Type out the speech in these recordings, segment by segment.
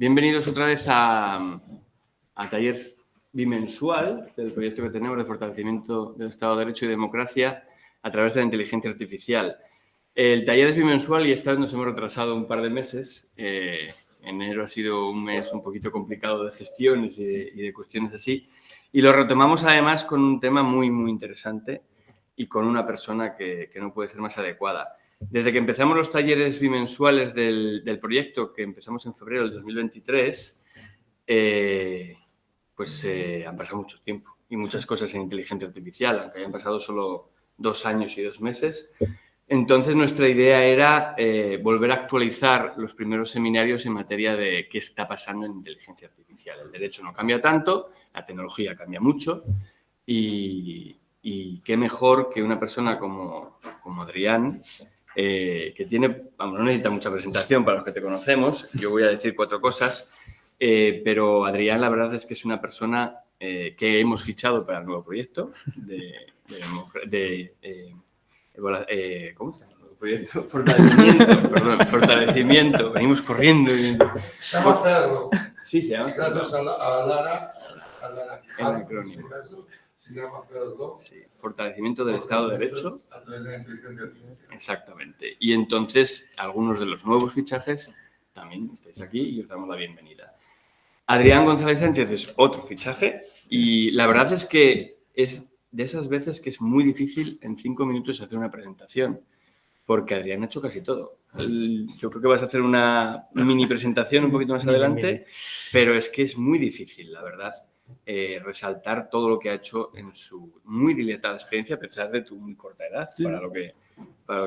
Bienvenidos otra vez a Talleres Bimensual del proyecto que tenemos de fortalecimiento del Estado de Derecho y democracia a través de la inteligencia artificial. El taller es bimensual y esta vez nos hemos retrasado un par de meses. Enero ha sido un mes un poquito complicado de gestiones y de cuestiones así. Y lo retomamos además con un tema muy, muy interesante y con una persona que no puede ser más adecuada. Desde que empezamos los talleres bimensuales del proyecto, que empezamos en febrero del 2023, han pasado mucho tiempo y muchas cosas en inteligencia artificial, aunque hayan pasado solo 2 años y 2 meses. Entonces, nuestra idea era volver a actualizar los primeros seminarios en materia de qué está pasando en inteligencia artificial. El derecho no cambia tanto, la tecnología cambia mucho y qué mejor que una persona como Adrián, que tiene, vamos, no necesita mucha presentación para los que te conocemos. Yo voy a decir 4 cosas, pero Adrián, la verdad es que es una persona que hemos fichado para el nuevo proyecto ¿cómo se llama? Proyecto fortalecimiento. Venimos corriendo. Se llama CERDO. Sí, se llama CERDO. Gracias a Lara En el acrónimo. Se llama CERDO. Sí, fortalecimiento del Estado de Derecho. Exactamente. Y entonces, algunos de los nuevos fichajes también estáis aquí y os damos la bienvenida. Adrián González Sánchez es otro fichaje y la verdad es que es de esas veces que es muy difícil en 5 minutos hacer una presentación, porque Adrián ha hecho casi todo. Yo creo que vas a hacer una mini presentación un poquito más adelante, pero es que es muy difícil, la verdad, resaltar todo lo que ha hecho en su muy dilatada experiencia, a pesar de tu muy corta edad, sí, para lo que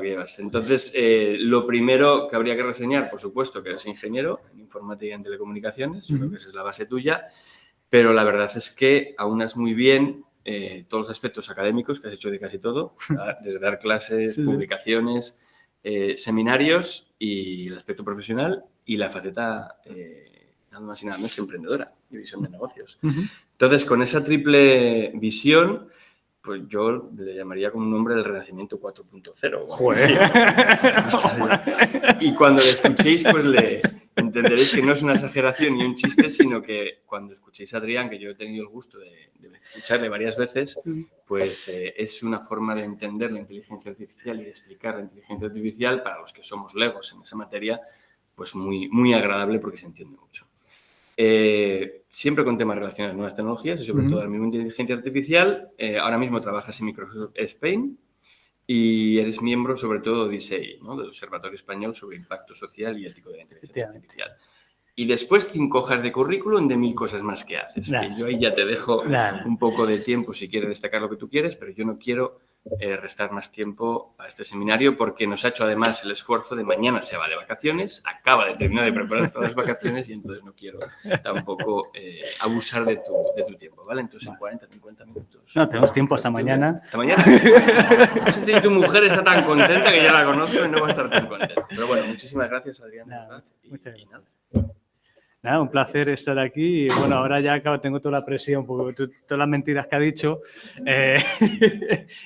llevas. Entonces, lo primero que habría que reseñar, por supuesto, que eres ingeniero en informática y en telecomunicaciones, yo creo que esa es la base tuya, pero la verdad es que aunas muy bien todos los aspectos académicos, que has hecho de casi todo, desde dar clases, publicaciones, seminarios y el aspecto profesional y la faceta, nada más y nada menos, emprendedora y visión de negocios. Entonces, con esa triple visión, pues yo le llamaría como un nombre del Renacimiento 4.0. ¡Joder! Y cuando le escuchéis, pues entenderéis que no es una exageración ni un chiste, sino que cuando escuchéis a Adrián, que yo he tenido el gusto de escucharle varias veces, pues es una forma de entender la inteligencia artificial y de explicar la inteligencia artificial para los que somos legos en esa materia, pues muy, muy agradable porque se entiende mucho. Siempre con temas relacionados con nuevas tecnologías y sobre todo la misma inteligencia artificial. Ahora mismo trabajas en Microsoft Spain y eres miembro sobre todo de ISEI, ¿no? Del Observatorio Español sobre Impacto Social y Ético de la Inteligencia Artificial. Y después 5 hojas de currículum de 1000 cosas más que haces. Que yo ahí ya te dejo un poco de tiempo si quieres destacar lo que tú quieres, pero yo no quiero restar más tiempo a este seminario porque nos ha hecho además el esfuerzo de mañana se va de vacaciones, acaba de terminar de preparar todas las vacaciones y entonces no quiero tampoco abusar de tu tiempo, ¿vale? Entonces en 40, 50 minutos. No, tenemos tiempo hasta mañana. ¿Hasta mañana? No sé si tu mujer está tan contenta que ya la conozco y no va a estar tan contenta. Pero bueno, muchísimas gracias, Adrián. Muchas gracias. Nada, un placer estar aquí y bueno, ahora ya tengo toda la presión porque todas las mentiras que ha dicho.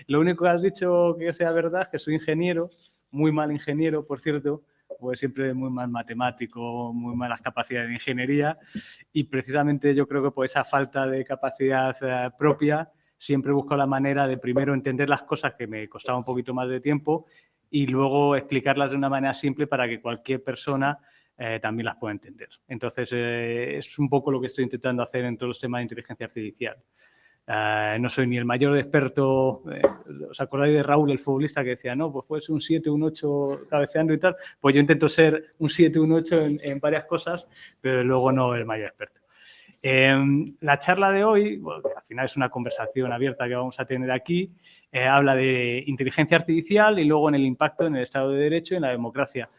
Lo único que has dicho que sea verdad es que soy ingeniero, muy mal ingeniero, por cierto, pues siempre muy mal matemático, muy malas capacidades de ingeniería y precisamente yo creo que por esa falta de capacidad propia siempre busco la manera de primero entender las cosas que me costaba un poquito más de tiempo y luego explicarlas de una manera simple para que cualquier persona también las pueda entender. Entonces, es un poco lo que estoy intentando hacer en todos los temas de inteligencia artificial. No soy ni el mayor experto. ¿Os acordáis de Raúl, el futbolista, que decía, no, pues puede ser un 7, un 8 cabeceando y tal? Pues yo intento ser un 7, un 8 en varias cosas, pero luego no el mayor experto. La charla de hoy, bueno, al final es una conversación abierta que vamos a tener aquí, habla de inteligencia artificial y luego en el impacto en el Estado de Derecho y en la democracia.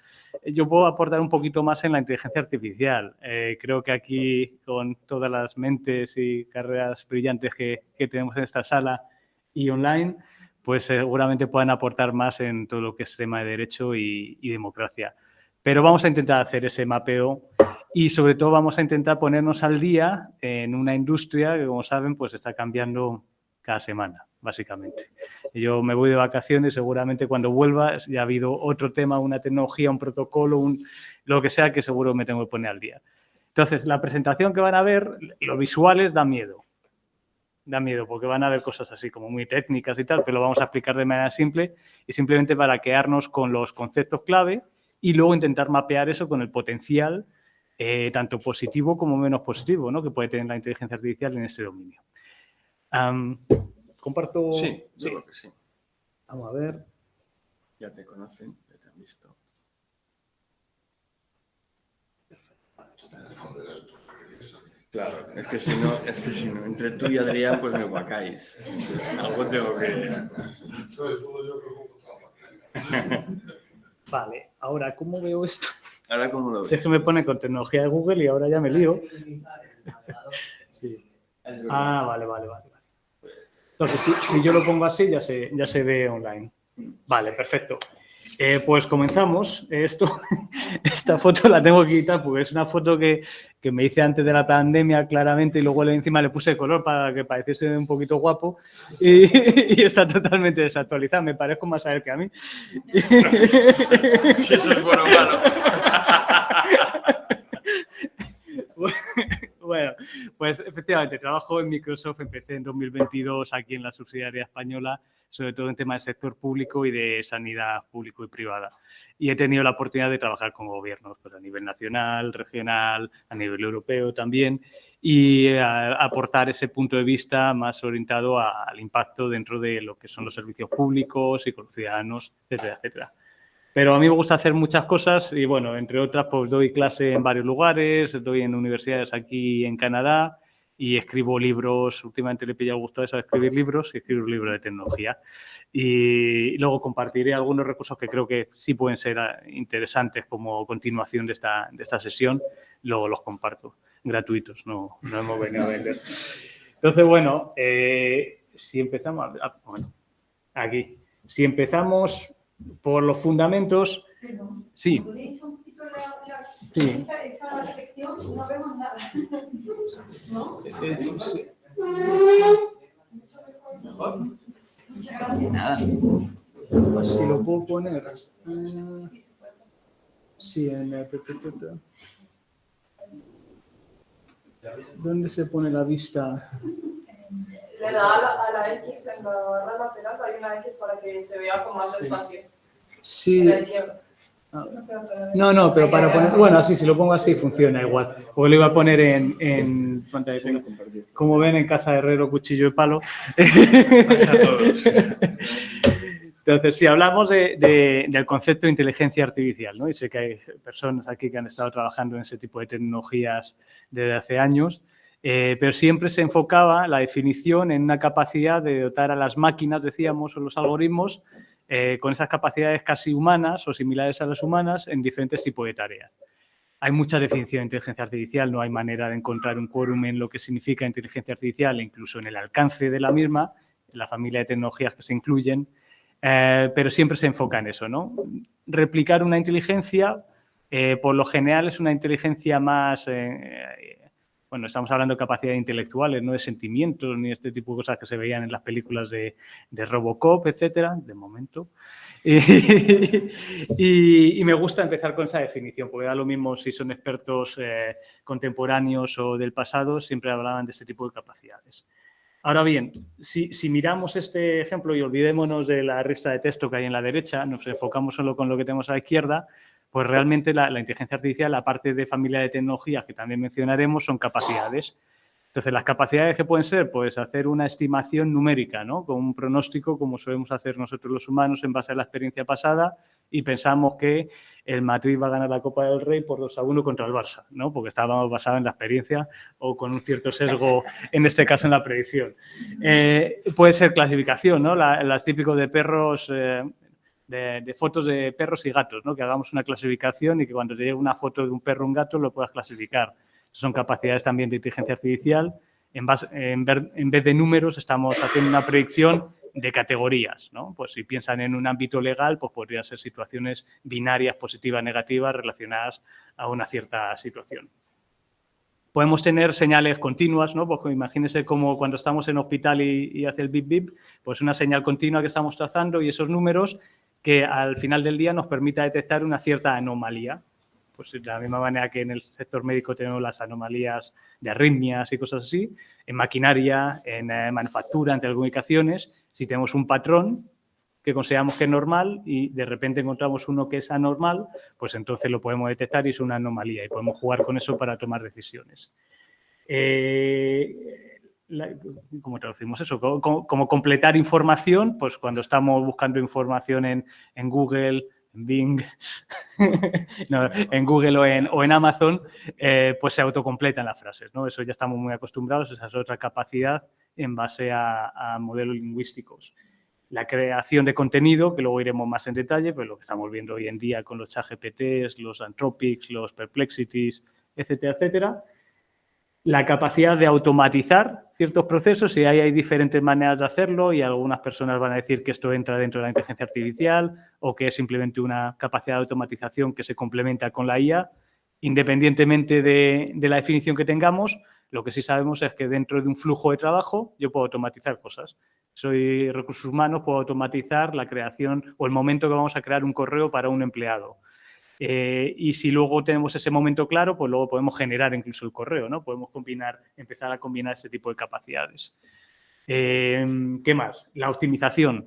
Yo puedo aportar un poquito más en la inteligencia artificial. Creo que aquí, con todas las mentes y carreras brillantes que tenemos en esta sala y online, pues seguramente puedan aportar más en todo lo que es tema de derecho y democracia. Pero vamos a intentar hacer ese mapeo y, sobre todo, vamos a intentar ponernos al día en una industria que, como saben, pues está cambiando cada semana, básicamente. Yo me voy de vacaciones, seguramente cuando vuelva ya ha habido otro tema, una tecnología, un protocolo, lo que sea, que seguro me tengo que poner al día. Entonces, la presentación que van a ver, los visuales da miedo. Da miedo porque van a ver cosas así como muy técnicas y tal, pero lo vamos a explicar de manera simple y simplemente para quedarnos con los conceptos clave y luego intentar mapear eso con el potencial tanto positivo como menos positivo, ¿no? Que puede tener la inteligencia artificial en ese dominio. ¿Comparto? Sí, yo creo que sí. Vamos a ver. Ya te conocen, ya te han visto. Claro, es que si no, entre tú y Adrián, pues me guacáis. Entonces, algo tengo que... Sobre todo yo que Vale, ahora, ¿cómo veo esto? Ahora, ¿cómo lo ves? Si es que me pone con tecnología de Google y ahora ya me lío. Sí. Ah, vale. Entonces, si yo lo pongo así, ya se ve online. Vale, perfecto. Pues comenzamos. Esta foto la tengo que quitar porque es una foto que me hice antes de la pandemia claramente y luego encima le puse color para que pareciese un poquito guapo y está totalmente desactualizada. Me parezco más a él que a mí. Si eso es bueno o malo. Bueno, pues efectivamente trabajo en Microsoft, empecé en 2022 aquí en la subsidiaria española, sobre todo en temas de sector público y de sanidad público y privada. Y he tenido la oportunidad de trabajar con gobiernos pues a nivel nacional, regional, a nivel europeo también, y aportar ese punto de vista más orientado al impacto dentro de lo que son los servicios públicos y con los ciudadanos, etcétera, etcétera. Pero a mí me gusta hacer muchas cosas y, bueno, entre otras, pues doy clase en varios lugares, doy en universidades aquí en Canadá y escribo libros. Últimamente le he pillado gusto a eso, a escribir libros y escribir libros de tecnología. Y luego compartiré algunos recursos que creo que sí pueden ser interesantes como continuación de esta sesión. Luego los comparto, gratuitos, no hemos venido a vender. Entonces, bueno, si empezamos... Bueno, aquí. Si empezamos... por los fundamentos. Perdón, Sí. ¿podéis echar un poquito Sí. esta sección? No vemos nada. ¿No? Sí. Mejor. Muchas gracias. Nada. Si lo puedo poner. Sí, en el... ¿Dónde se pone la vista? Le da a la X en la barra lateral, hay una X para que se vea con más espacio. Sí. En la izquierda. No, pero para poner... Bueno, así, si lo pongo así funciona igual. Porque lo iba a poner en pantalla. Como ven, en casa de herrero, cuchillo y palo. Pasa a todos. Entonces, si hablamos del concepto de inteligencia artificial, ¿no? Y sé que hay personas aquí que han estado trabajando en ese tipo de tecnologías desde hace años, pero siempre se enfocaba la definición en una capacidad de dotar a las máquinas, decíamos, o los algoritmos, con esas capacidades casi humanas o similares a las humanas en diferentes tipos de tareas. Hay mucha definición de inteligencia artificial, no hay manera de encontrar un quórum en lo que significa inteligencia artificial, incluso en el alcance de la misma, en la familia de tecnologías que se incluyen, pero siempre se enfoca en eso, ¿no? Replicar una inteligencia, por lo general, es una inteligencia más... bueno, estamos hablando de capacidades intelectuales, no de sentimientos ni este tipo de cosas que se veían en las películas de Robocop, etcétera, de momento. Y me gusta empezar con esa definición, porque da lo mismo si son expertos contemporáneos o del pasado, siempre hablaban de este tipo de capacidades. Ahora bien, si miramos este ejemplo y olvidémonos de la lista de texto que hay en la derecha, nos enfocamos solo con lo que tenemos a la izquierda, pues realmente la inteligencia artificial, aparte de familia de tecnologías que también mencionaremos, son capacidades. Entonces, las capacidades que pueden ser, pues hacer una estimación numérica, ¿no? Con un pronóstico, como solemos hacer nosotros los humanos en base a la experiencia pasada, y pensamos que el Madrid va a ganar la Copa del Rey por 2-1 contra el Barça, ¿no? Porque estábamos basados en la experiencia o con un cierto sesgo, en este caso en la predicción. Puede ser clasificación, ¿no? Las típicos de perros... De fotos de perros y gatos, ¿no? Que hagamos una clasificación y que cuando te llegue una foto de un perro o un gato lo puedas clasificar. Son capacidades también de inteligencia artificial. En vez de números estamos haciendo una predicción de categorías, ¿no? Pues si piensan en un ámbito legal, pues podrían ser situaciones binarias, positivas, negativas, relacionadas a una cierta situación. Podemos tener señales continuas, ¿no? Pues imagínense como cuando estamos en hospital y hace el bip bip, pues una señal continua que estamos trazando y esos números que al final del día nos permita detectar una cierta anomalía. Pues de la misma manera que en el sector médico tenemos las anomalías de arritmias y cosas así, en maquinaria, en manufactura, en telecomunicaciones, si tenemos un patrón que consideramos que es normal y de repente encontramos uno que es anormal, pues entonces lo podemos detectar y es una anomalía y podemos jugar con eso para tomar decisiones. ¿Cómo traducimos eso? Como completar información, pues cuando estamos buscando información en Google, en Bing, no, en Google o en Amazon, pues se autocompletan las frases, ¿no? Eso ya estamos muy acostumbrados, esa es otra capacidad en base a modelos lingüísticos. La creación de contenido, que luego iremos más en detalle, pues lo que estamos viendo hoy en día con los ChatGPTs, los Anthropics, los Perplexities, etcétera, etcétera. La capacidad de automatizar ciertos procesos, y ahí hay diferentes maneras de hacerlo y algunas personas van a decir que esto entra dentro de la inteligencia artificial o que es simplemente una capacidad de automatización que se complementa con la IA. Independientemente de la definición que tengamos, lo que sí sabemos es que dentro de un flujo de trabajo yo puedo automatizar cosas. Soy recursos humanos, puedo automatizar la creación o el momento que vamos a crear un correo para un empleado. Y si luego tenemos ese momento claro, pues luego podemos generar incluso el correo, ¿no? Podemos empezar a combinar este tipo de capacidades. ¿Qué más? La optimización.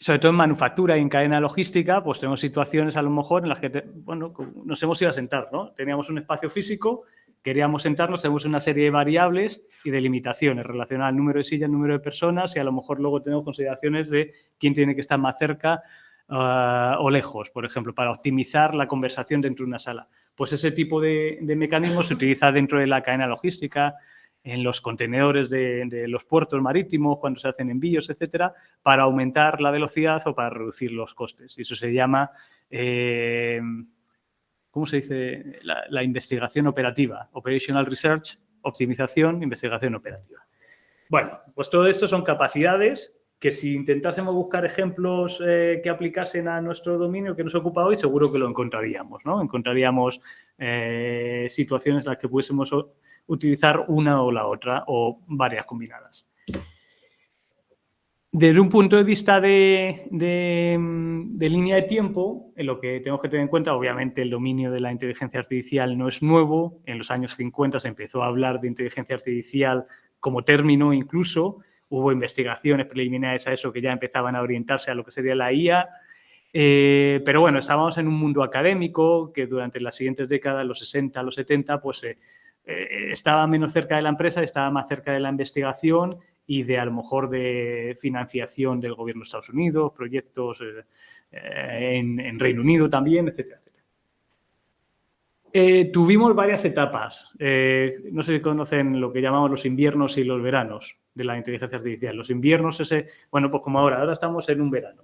Sobre todo en manufactura y en cadena logística, pues tenemos situaciones a lo mejor en las que nos hemos ido a sentar, ¿no? Teníamos un espacio físico, queríamos sentarnos, tenemos una serie de variables y de limitaciones relacionadas al número de sillas, número de personas y a lo mejor luego tenemos consideraciones de quién tiene que estar más cerca o lejos, por ejemplo, para optimizar la conversación dentro de una sala. Pues ese tipo de mecanismos se utiliza dentro de la cadena logística, en los contenedores de los puertos marítimos, cuando se hacen envíos, etcétera, para aumentar la velocidad o para reducir los costes. Y eso se llama, ¿cómo se dice? La investigación operativa, Operational Research, optimización, investigación operativa. Bueno, pues todo esto son capacidades que si intentásemos buscar ejemplos que aplicasen a nuestro dominio que nos ocupa hoy, seguro que lo encontraríamos, ¿no? Encontraríamos situaciones en las que pudiésemos utilizar una o la otra o varias combinadas. Desde un punto de vista de línea de tiempo, en lo que tenemos que tener en cuenta, obviamente el dominio de la inteligencia artificial no es nuevo. En los años 50 se empezó a hablar de inteligencia artificial como término incluso. Hubo investigaciones preliminares a eso que ya empezaban a orientarse a lo que sería la IA. Pero bueno, estábamos en un mundo académico que durante las siguientes décadas, los 60, los 70, pues estaba menos cerca de la empresa, estaba más cerca de la investigación y de a lo mejor de financiación del gobierno de Estados Unidos, proyectos en Reino Unido también, etcétera, etcétera. Tuvimos varias etapas. No sé si conocen lo que llamamos los inviernos y los veranos de la inteligencia artificial. Los inviernos, bueno, pues como ahora estamos en un verano.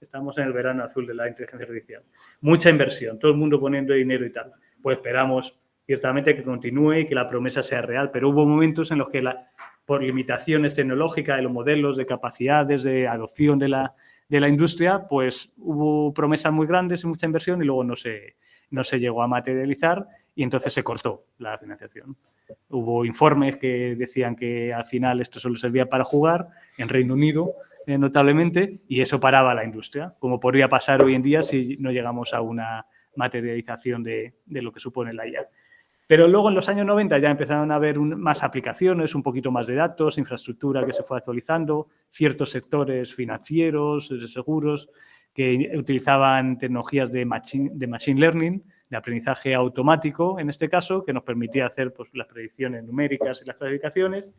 Estamos en el verano azul de la inteligencia artificial. Mucha inversión, todo el mundo poniendo dinero y tal. Pues esperamos ciertamente que continúe y que la promesa sea real, pero hubo momentos en los que por limitaciones tecnológicas de los modelos, de capacidades, de adopción de la industria, pues hubo promesas muy grandes y mucha inversión y luego no se llegó a materializar y entonces se cortó la financiación. Hubo informes que decían que al final esto solo servía para jugar en Reino Unido, notablemente, y eso paraba la industria, como podría pasar hoy en día si no llegamos a una materialización de lo que supone la IA. Pero luego en los años 90 ya empezaron a haber más aplicaciones, un poquito más de datos, infraestructura que se fue actualizando, ciertos sectores financieros, de seguros, que utilizaban tecnologías de machine learning, de aprendizaje automático, en este caso, que nos permitía hacer pues, las predicciones numéricas y las clasificaciones.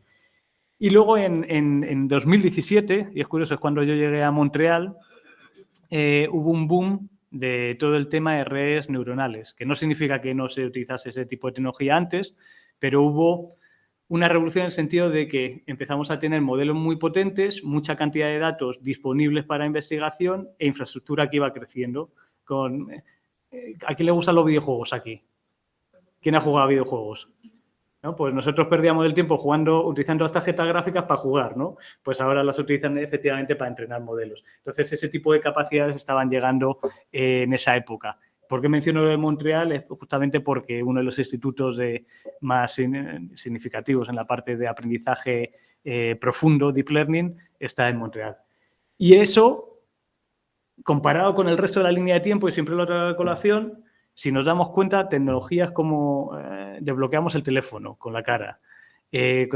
Y luego en 2017, y es curioso, es cuando yo llegué a Montreal, hubo un boom de todo el tema de redes neuronales, que no significa que no se utilizase ese tipo de tecnología antes, pero hubo una revolución en el sentido de que empezamos a tener modelos muy potentes, mucha cantidad de datos disponibles para investigación e infraestructura que iba creciendo. ¿A quién le gustan los videojuegos aquí? ¿Quién ha jugado a videojuegos? ¿No? Pues nosotros perdíamos el tiempo utilizando las tarjetas gráficas para jugar, ¿no? Pues ahora las utilizan efectivamente para entrenar modelos. Entonces, ese tipo de capacidades estaban llegando en esa época. ¿Por qué menciono lo de Montreal? Es justamente porque uno de los institutos más significativos en la parte de aprendizaje profundo, Deep Learning, está en Montreal. Y eso comparado con el resto de la línea de tiempo, y siempre lo traigo a colación, si nos damos cuenta, tecnologías como desbloqueamos el teléfono con la cara, el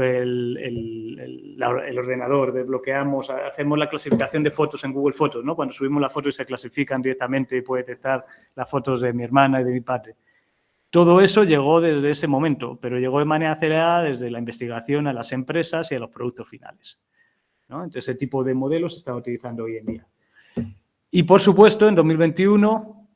ordenador, desbloqueamos, hacemos la clasificación de fotos en Google Fotos, ¿no? Cuando subimos las fotos y se clasifican directamente y puede detectar las fotos de mi hermana y de mi padre. Todo eso llegó desde ese momento, pero llegó de manera acelerada desde la investigación a las empresas y a los productos finales, ¿no? Entonces, ese tipo de modelos se están utilizando hoy en día. Y, por supuesto, en 2021...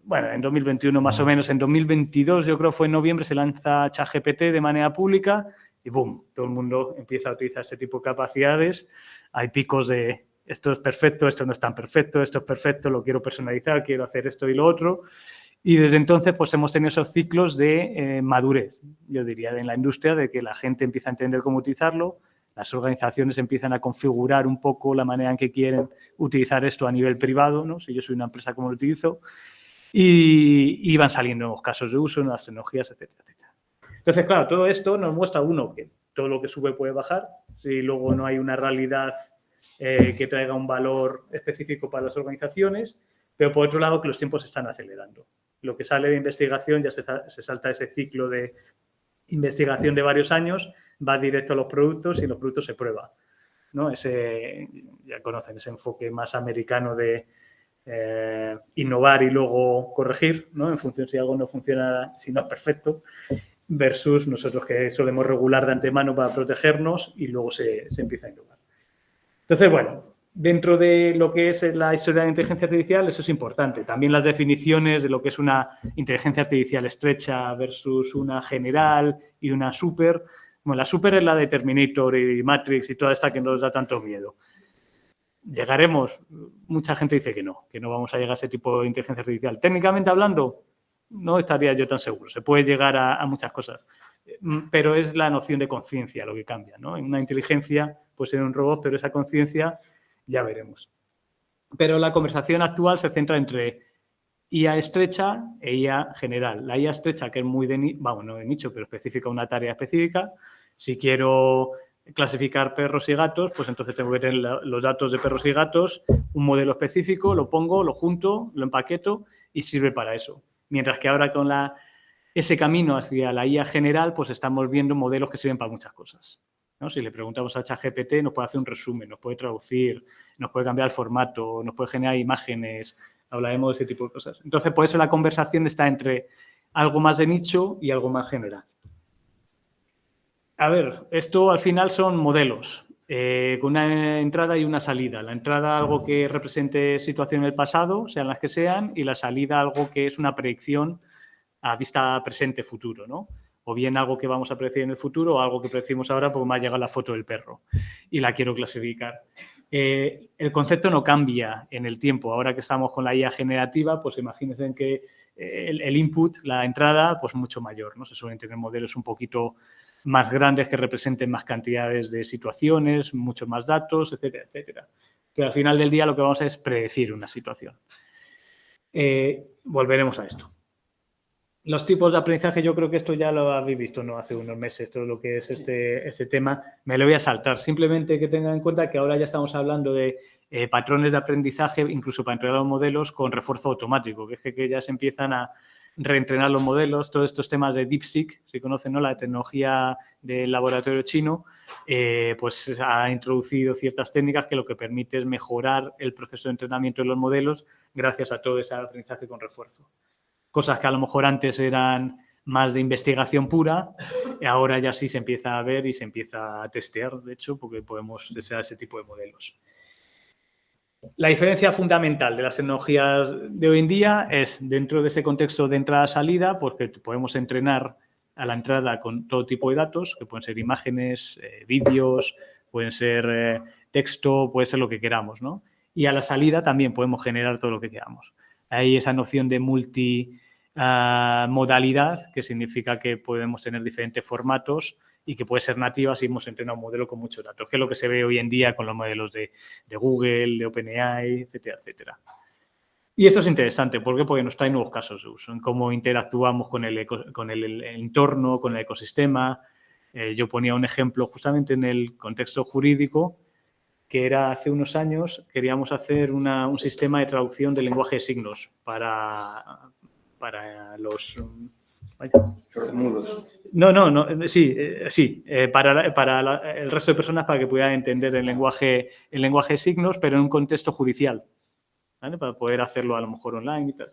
Bueno, en 2021 más o menos, en 2022 yo creo fue en noviembre se lanza ChatGPT de manera pública y ¡boom! Todo el mundo empieza a utilizar este tipo de capacidades. Hay picos de esto es perfecto, esto no es tan perfecto, esto es perfecto, lo quiero personalizar, quiero hacer esto y lo otro. Y desde entonces pues hemos tenido esos ciclos de madurez, yo diría, en la industria, de que la gente empieza a entender cómo utilizarlo, las organizaciones empiezan a configurar un poco la manera en que quieren utilizar esto a nivel privado, ¿no? Si yo soy una empresa, ¿cómo lo utilizo? Y van saliendo nuevos casos de uso, nuevas tecnologías, etcétera, etcétera. Entonces, claro, todo esto nos muestra, uno, que todo lo que sube puede bajar, si luego no hay una realidad que traiga un valor específico para las organizaciones, pero por otro lado que los tiempos se están acelerando. Lo que sale de investigación ya se salta ese ciclo de investigación de varios años, va directo a los productos y los productos se prueban, ¿no? Ese, ya conocen ese enfoque más americano de innovar y luego corregir, ¿no? En función si algo no funciona, si no es perfecto, versus nosotros que solemos regular de antemano para protegernos y luego se empieza a innovar. Entonces, bueno, dentro de lo que es la historia de la inteligencia artificial, eso es importante. También las definiciones de lo que es una inteligencia artificial estrecha versus una general y una super. Bueno, la super es la de Terminator y Matrix y toda esta que nos da tanto miedo. ¿Llegaremos? Mucha gente dice que no vamos a llegar a ese tipo de inteligencia artificial. Técnicamente hablando, no estaría yo tan seguro. Se puede llegar a muchas cosas, pero es la noción de conciencia lo que cambia, ¿no? En una inteligencia puede ser un robot, pero esa conciencia ya veremos. Pero la conversación actual se centra entre IA estrecha e IA general. La IA estrecha, que es muy de nicho, no de nicho, pero específica, una tarea específica. Si quiero clasificar perros y gatos, pues entonces tengo que tener los datos de perros y gatos, un modelo específico, lo pongo, lo junto, lo empaqueto y sirve para eso. Mientras que ahora con ese camino hacia la IA general, pues estamos viendo modelos que sirven para muchas cosas, ¿no? Si le preguntamos a ChatGPT, nos puede hacer un resumen, nos puede traducir, nos puede cambiar el formato, nos puede generar imágenes, hablaremos de ese tipo de cosas. Entonces, por eso la conversación está entre algo más de nicho y algo más general. A ver, esto al final son modelos, con una entrada y una salida. La entrada, algo que represente situación en el pasado, sean las que sean, y la salida, algo que es una predicción a vista presente-futuro, ¿no? O bien algo que vamos a predecir en el futuro o algo que predecimos ahora porque me ha llegado la foto del perro y la quiero clasificar. El concepto no cambia en el tiempo. Ahora que estamos con la IA generativa, pues imagínense que el input, la entrada, pues mucho mayor, ¿no? Se suelen tener modelos un poquito más grandes que representen más cantidades de situaciones, muchos más datos, etcétera, etcétera. Pero al final del día lo que vamos a es predecir una situación. Volveremos a esto. Los tipos de aprendizaje, yo creo que esto ya lo habéis visto, ¿no? Hace unos meses, todo lo que es este tema. Me lo voy a saltar. Simplemente que tengan en cuenta que ahora ya estamos hablando de patrones de aprendizaje, incluso para entrenar los modelos con refuerzo automático, que es que ya se empiezan a reentrenar los modelos, todos estos temas de DeepSeek, si conocen, ¿no? La tecnología del laboratorio chino, pues ha introducido ciertas técnicas que lo que permite es mejorar el proceso de entrenamiento de los modelos gracias a todo ese aprendizaje con refuerzo. Cosas que a lo mejor antes eran más de investigación pura, y ahora ya sí se empieza a ver y se empieza a testear, de hecho, porque podemos desear ese tipo de modelos. La diferencia fundamental de las tecnologías de hoy en día es, dentro de ese contexto de entrada-salida, porque podemos entrenar a la entrada con todo tipo de datos, que pueden ser imágenes, vídeos, pueden ser texto, puede ser lo que queramos, ¿no? Y a la salida también podemos generar todo lo que queramos. Hay esa noción de multimodalidad, que significa que podemos tener diferentes formatos y que puede ser nativa si hemos entrenado un modelo con muchos datos, que es lo que se ve hoy en día con los modelos de Google, de OpenAI, etcétera, etcétera. Y esto es interesante. ¿Por qué? Porque nos trae nuevos casos de uso, en cómo interactuamos con el entorno, con el ecosistema. Yo ponía un ejemplo justamente en el contexto jurídico. que era hace unos años, queríamos hacer un sistema de traducción de lenguaje de signos para los... vaya. Sordomudos. No, sí, para el resto de personas para que pudieran entender el lenguaje de signos, pero en un contexto judicial, ¿vale? Para poder hacerlo a lo mejor online y tal.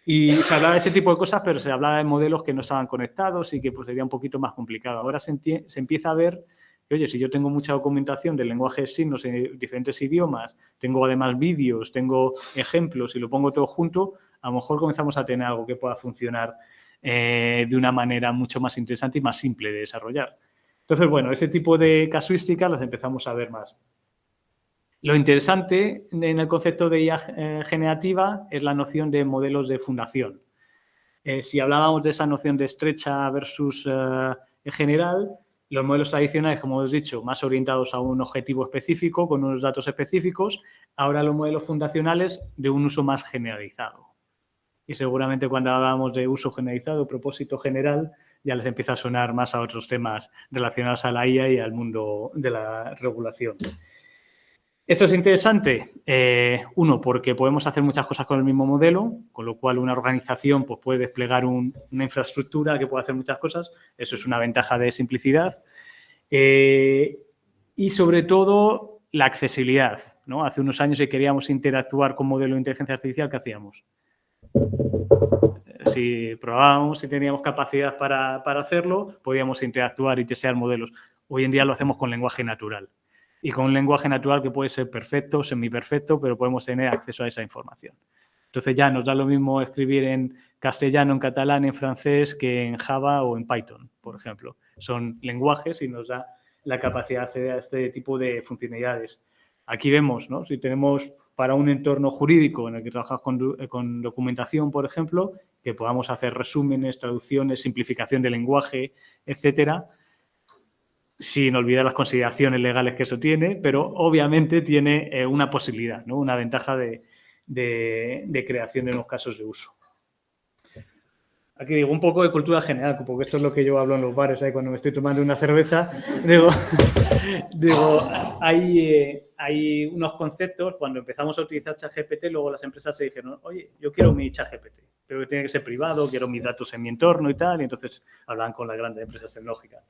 Y se hablaba de ese tipo de cosas, pero se hablaba de modelos que no estaban conectados y que pues sería un poquito más complicado. Ahora se empieza a ver que, oye, si yo tengo mucha documentación del lenguaje de signos en diferentes idiomas, tengo además vídeos, tengo ejemplos y lo pongo todo junto, a lo mejor comenzamos a tener algo que pueda funcionar de una manera mucho más interesante y más simple de desarrollar. Entonces, bueno, ese tipo de casuísticas las empezamos a ver más. Lo interesante en el concepto de IA generativa es la noción de modelos de fundación. Si hablábamos de esa noción de estrecha versus general, los modelos tradicionales, como os he dicho, más orientados a un objetivo específico, con unos datos específicos, ahora los modelos fundacionales de un uso más generalizado. Y seguramente cuando hablamos de uso generalizado, propósito general, ya les empieza a sonar más a otros temas relacionados a la IA y al mundo de la regulación. ¿Esto es interesante? Uno, porque podemos hacer muchas cosas con el mismo modelo, con lo cual una organización pues, puede desplegar una infraestructura que puede hacer muchas cosas. Eso es una ventaja de simplicidad. Y sobre todo, la accesibilidad, ¿no? Hace unos años, si queríamos interactuar con modelo de inteligencia artificial, ¿qué hacíamos? Si probábamos, si teníamos capacidad para hacerlo, podíamos interactuar y testear modelos. Hoy en día lo hacemos con lenguaje natural. Y con un lenguaje natural que puede ser perfecto, semiperfecto, pero podemos tener acceso a esa información. Entonces ya nos da lo mismo escribir en castellano, en catalán, en francés, que en Java o en Python, por ejemplo. Son lenguajes y nos da la capacidad de acceder a este tipo de funcionalidades. Aquí vemos, ¿no? Si tenemos para un entorno jurídico en el que trabajamos con documentación, por ejemplo, que podamos hacer resúmenes, traducciones, simplificación de lenguaje, etcétera, sin olvidar las consideraciones legales que eso tiene, pero obviamente tiene una posibilidad, ¿no? Una ventaja de creación de nuevos casos de uso. Aquí digo un poco de cultura general, porque esto es lo que yo hablo en los bares, cuando me estoy tomando una cerveza, digo hay unos conceptos, cuando empezamos a utilizar ChatGPT, luego las empresas se dijeron, oye, yo quiero mi ChatGPT, pero que tiene que ser privado, quiero mis datos en mi entorno y tal, y entonces hablaban con las grandes empresas tecnológicas.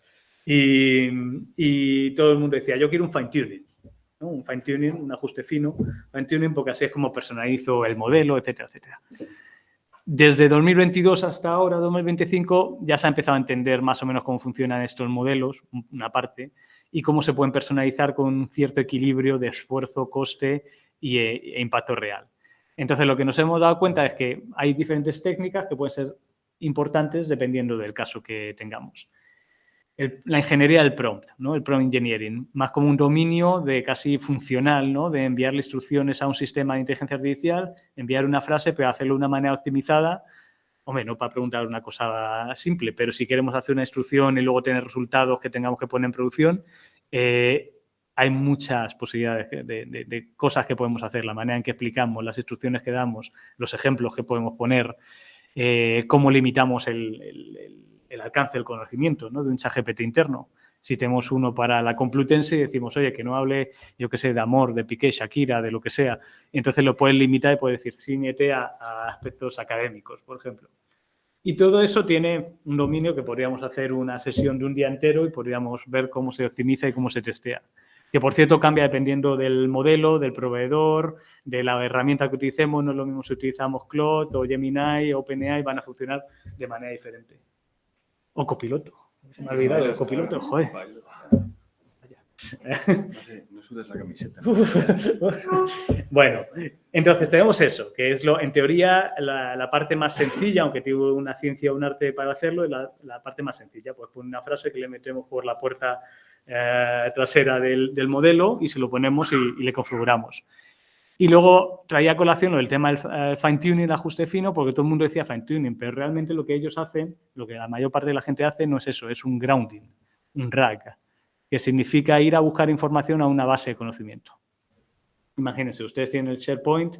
Y todo el mundo decía, yo quiero un fine-tuning, ¿no? Un fine-tuning, un ajuste fino, fine-tuning, porque así es como personalizo el modelo, etcétera, etcétera. Desde 2022 hasta ahora, 2025, ya se ha empezado a entender más o menos cómo funcionan estos modelos, una parte, y cómo se pueden personalizar con un cierto equilibrio de esfuerzo, coste e impacto real. Entonces, lo que nos hemos dado cuenta es que hay diferentes técnicas que pueden ser importantes dependiendo del caso que tengamos. La ingeniería del prompt, ¿no? El prompt engineering, más como un dominio de casi funcional, ¿no? De enviarle instrucciones a un sistema de inteligencia artificial, enviar una frase, pero hacerlo de una manera optimizada. Hombre, no para preguntar una cosa simple, pero si queremos hacer una instrucción y luego tener resultados que tengamos que poner en producción, hay muchas posibilidades de cosas que podemos hacer, la manera en que explicamos, las instrucciones que damos, los ejemplos que podemos poner, cómo limitamos el alcance del conocimiento, ¿no? De un ChatGPT interno. Si tenemos uno para la Complutense y decimos, oye, que no hable, yo qué sé, de amor, de Piqué, Shakira, de lo que sea, y entonces lo puedes limitar y puedes decir, ciñete a aspectos académicos, por ejemplo. Y todo eso tiene un dominio que podríamos hacer una sesión de un día entero y podríamos ver cómo se optimiza y cómo se testea. Que, por cierto, cambia dependiendo del modelo, del proveedor, de la herramienta que utilicemos. No es lo mismo si utilizamos Claude o Gemini o OpenAI, van a funcionar de manera diferente. O copiloto. Se me ha olvidado el copiloto, joder. No sudes la camiseta. Bueno, entonces tenemos eso, que es en teoría la parte más sencilla, aunque tiene una ciencia o un arte para hacerlo, es la parte más sencilla. Pues poner una frase que le metemos por la puerta trasera del modelo y se lo ponemos y le configuramos. Y luego traía a colación el tema del fine-tuning, el ajuste fino, porque todo el mundo decía fine-tuning, pero realmente lo que ellos hacen, lo que la mayor parte de la gente hace, no es eso, es un grounding, un RAG, que significa ir a buscar información a una base de conocimiento. Imagínense, ustedes tienen el SharePoint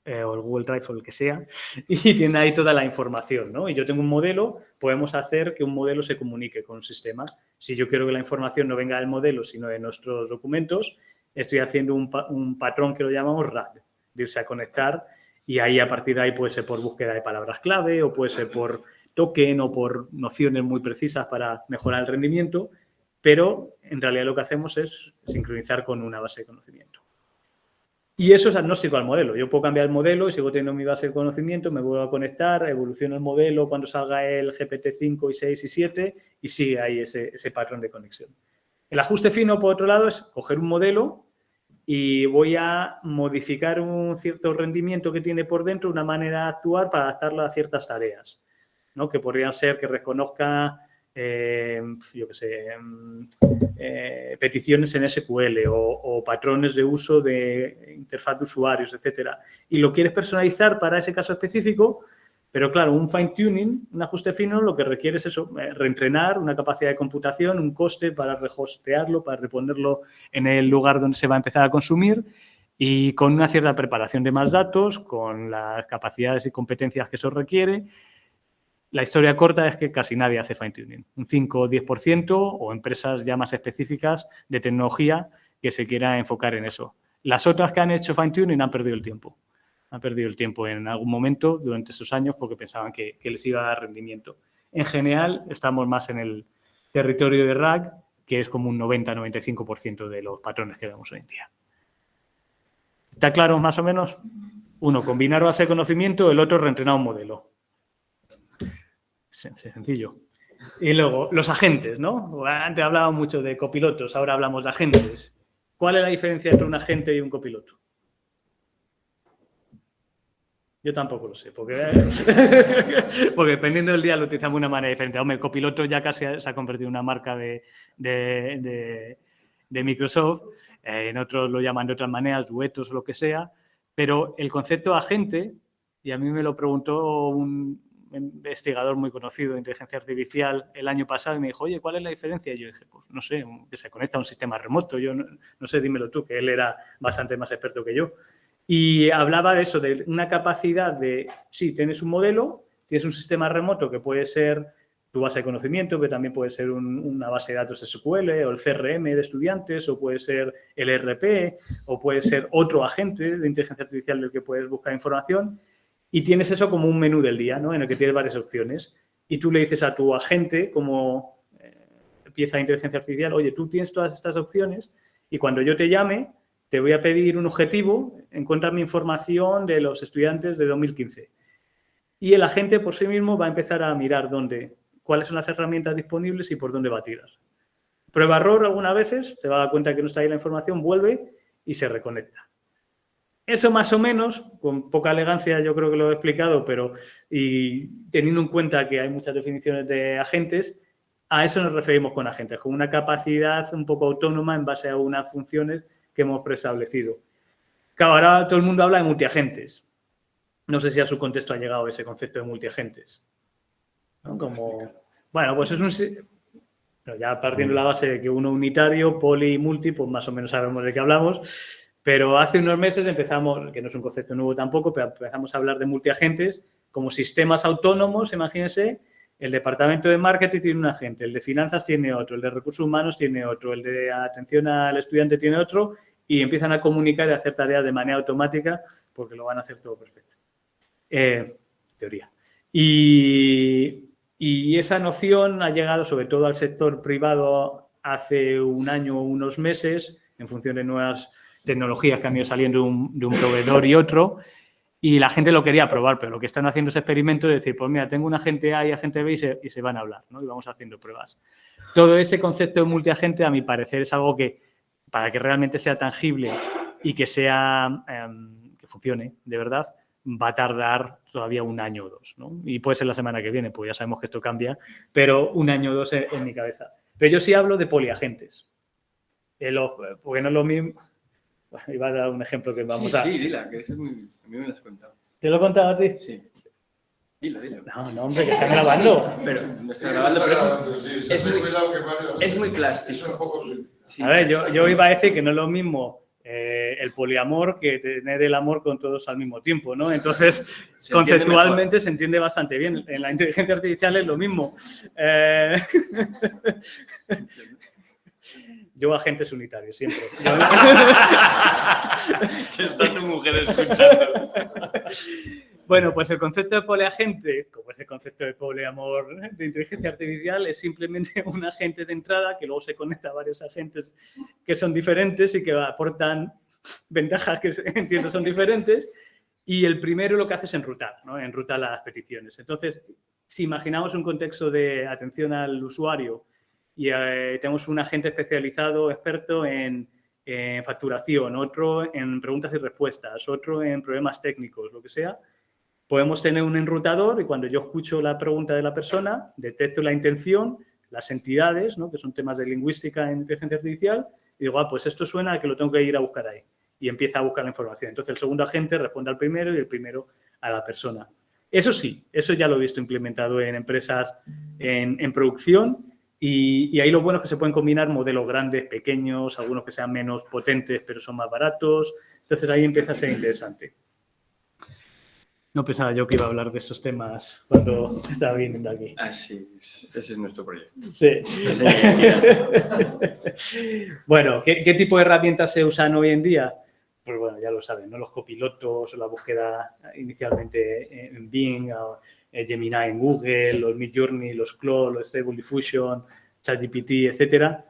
o el Google Drive o el que sea y tienen ahí toda la información, ¿no? Y yo tengo un modelo, podemos hacer que un modelo se comunique con un sistema. Si yo quiero que la información no venga del modelo, sino de nuestros documentos, estoy haciendo un patrón que lo llamamos RAG, de irse a conectar, y ahí a partir de ahí puede ser por búsqueda de palabras clave o puede ser por token o por nociones muy precisas para mejorar el rendimiento, pero en realidad lo que hacemos es sincronizar con una base de conocimiento. Y eso es agnóstico al modelo. Yo puedo cambiar el modelo y sigo teniendo mi base de conocimiento, me vuelvo a conectar, evoluciono el modelo cuando salga el GPT-5 y 6 y 7 y sigue ahí ese patrón de conexión. El ajuste fino, por otro lado, es coger un modelo y voy a modificar un cierto rendimiento que tiene por dentro, una manera de actuar para adaptarlo a ciertas tareas, ¿no? Que podrían ser que reconozca, yo qué sé, peticiones en SQL o patrones de uso de interfaz de usuarios, etcétera. Y lo quieres personalizar para ese caso específico, pero claro, un fine-tuning, un ajuste fino, lo que requiere es eso, reentrenar, una capacidad de computación, un coste para rehostearlo, para reponerlo en el lugar donde se va a empezar a consumir y con una cierta preparación de más datos, con las capacidades y competencias que eso requiere. La historia corta es que casi nadie hace fine-tuning, un 5 o 10% o empresas ya más específicas de tecnología que se quieran enfocar en eso. Las otras que han hecho fine-tuning han perdido el tiempo. Han perdido el tiempo en algún momento durante esos años porque pensaban que les iba a dar rendimiento. En general, estamos más en el territorio de RAG, que es como un 90-95% de los patrones que vemos hoy en día. ¿Está claro más o menos? Uno, combinar base de conocimiento, el otro, reentrenar un modelo. Sencillo. Y luego, los agentes, ¿no? Antes hablábamos mucho de copilotos, ahora hablamos de agentes. ¿Cuál es la diferencia entre un agente y un copiloto? Yo tampoco lo sé, porque dependiendo del día lo utilizamos de una manera diferente. Hombre, el copiloto ya casi se ha convertido en una marca de Microsoft. En otros lo llaman de otras maneras, duetos o lo que sea. Pero el concepto de agente, y a mí me lo preguntó un investigador muy conocido de inteligencia artificial el año pasado y me dijo, oye, ¿cuál es la diferencia? Y yo dije, pues no sé, que se conecta a un sistema remoto. Yo no sé, dímelo tú, que él era bastante más experto que yo. Y hablaba de eso, de una capacidad de, sí, tienes un modelo, tienes un sistema remoto que puede ser tu base de conocimiento, que también puede ser una base de datos SQL o el CRM de estudiantes, o puede ser el ERP, o puede ser otro agente de inteligencia artificial del que puedes buscar información, y tienes eso como un menú del día, ¿no? En el que tienes varias opciones. Y tú le dices a tu agente, como pieza de inteligencia artificial, oye, tú tienes todas estas opciones, y cuando yo te llame, te voy a pedir un objetivo, encuentra mi información de los estudiantes de 2015. Y el agente por sí mismo va a empezar a mirar cuáles son las herramientas disponibles y por dónde va a tirar. Prueba-error algunas veces, se va a dar cuenta que no está ahí la información, vuelve y se reconecta. Eso más o menos, con poca elegancia yo creo que lo he explicado, y teniendo en cuenta que hay muchas definiciones de agentes, a eso nos referimos con agentes, con una capacidad un poco autónoma en base a unas funciones que hemos preestablecido. Claro, ahora todo el mundo habla de multiagentes. No sé si a su contexto ha llegado ese concepto de multiagentes, ¿no? Como, bueno, pues es un... ya partiendo de la base de que uno unitario, poli y multi, pues más o menos sabemos de qué hablamos, pero hace unos meses empezamos, que no es un concepto nuevo tampoco, pero empezamos a hablar de multiagentes como sistemas autónomos, imagínense. El departamento de marketing tiene un agente, el de finanzas tiene otro, el de recursos humanos tiene otro, el de atención al estudiante tiene otro y empiezan a comunicar y a hacer tareas de manera automática porque lo van a hacer todo perfecto. Teoría. Y esa noción ha llegado sobre todo al sector privado hace un año o unos meses en función de nuevas tecnologías que han ido saliendo de un proveedor y otro. Y la gente lo quería probar, pero lo que están haciendo es experimento de decir, pues mira, tengo un agente A y agente B y se van a hablar, ¿no? Y vamos haciendo pruebas. Todo ese concepto de multiagente, a mi parecer, es algo que, para que realmente sea tangible y que que funcione de verdad, va a tardar todavía un año o dos, ¿no? Y puede ser la semana que viene, pues ya sabemos que esto cambia, pero un año o dos en mi cabeza. Pero yo sí hablo de poliagentes, porque no es lo mismo... Bueno, iba a dar un ejemplo que vamos a... Sí, dila, que eso es muy... A mí me lo has contado. ¿Te lo he contado a ti? Sí. Dilo. No, hombre, que está grabando. Pero no está grabando, pero Sí, es muy Eso plástico. un poco sí. Sí. A ver, yo iba a decir que no es lo mismo el poliamor que tener el amor con todos al mismo tiempo, ¿no? Entonces, conceptualmente se entiende bastante bien. En la inteligencia artificial es lo mismo. Yo agentes unitarios, siempre. Que está tu mujer escuchando. Bueno, pues el concepto de poliagente, como es el concepto de poliamor de inteligencia artificial, es simplemente un agente de entrada que luego se conecta a varios agentes que son diferentes y que aportan ventajas que entiendo son diferentes. Y el primero lo que hace es enrutar, ¿no? Enruta las peticiones. Entonces, si imaginamos un contexto de atención al usuario y tenemos un agente especializado, experto en facturación, otro en preguntas y respuestas, otro en problemas técnicos, lo que sea, podemos tener un enrutador y cuando yo escucho la pregunta de la persona, detecto la intención, las entidades, ¿no? Que son temas de lingüística en inteligencia artificial, y digo, pues esto suena a que lo tengo que ir a buscar ahí. Y empieza a buscar la información. Entonces, el segundo agente responde al primero y el primero a la persona. Eso sí, eso ya lo he visto implementado en empresas en producción y ahí lo bueno es que se pueden combinar modelos grandes, pequeños, algunos que sean menos potentes pero son más baratos. Entonces, ahí empieza a ser interesante. No pensaba yo que iba a hablar de estos temas cuando estaba viniendo aquí. Así es. Ese es nuestro proyecto. Sí. Bueno, ¿qué tipo de herramientas se usan hoy en día? Pues bueno, ya lo saben, ¿no? Los copilotos, la búsqueda inicialmente en Bing, Gemini en Google, los Midjourney, los Claude, los Stable Diffusion, ChatGPT, etcétera.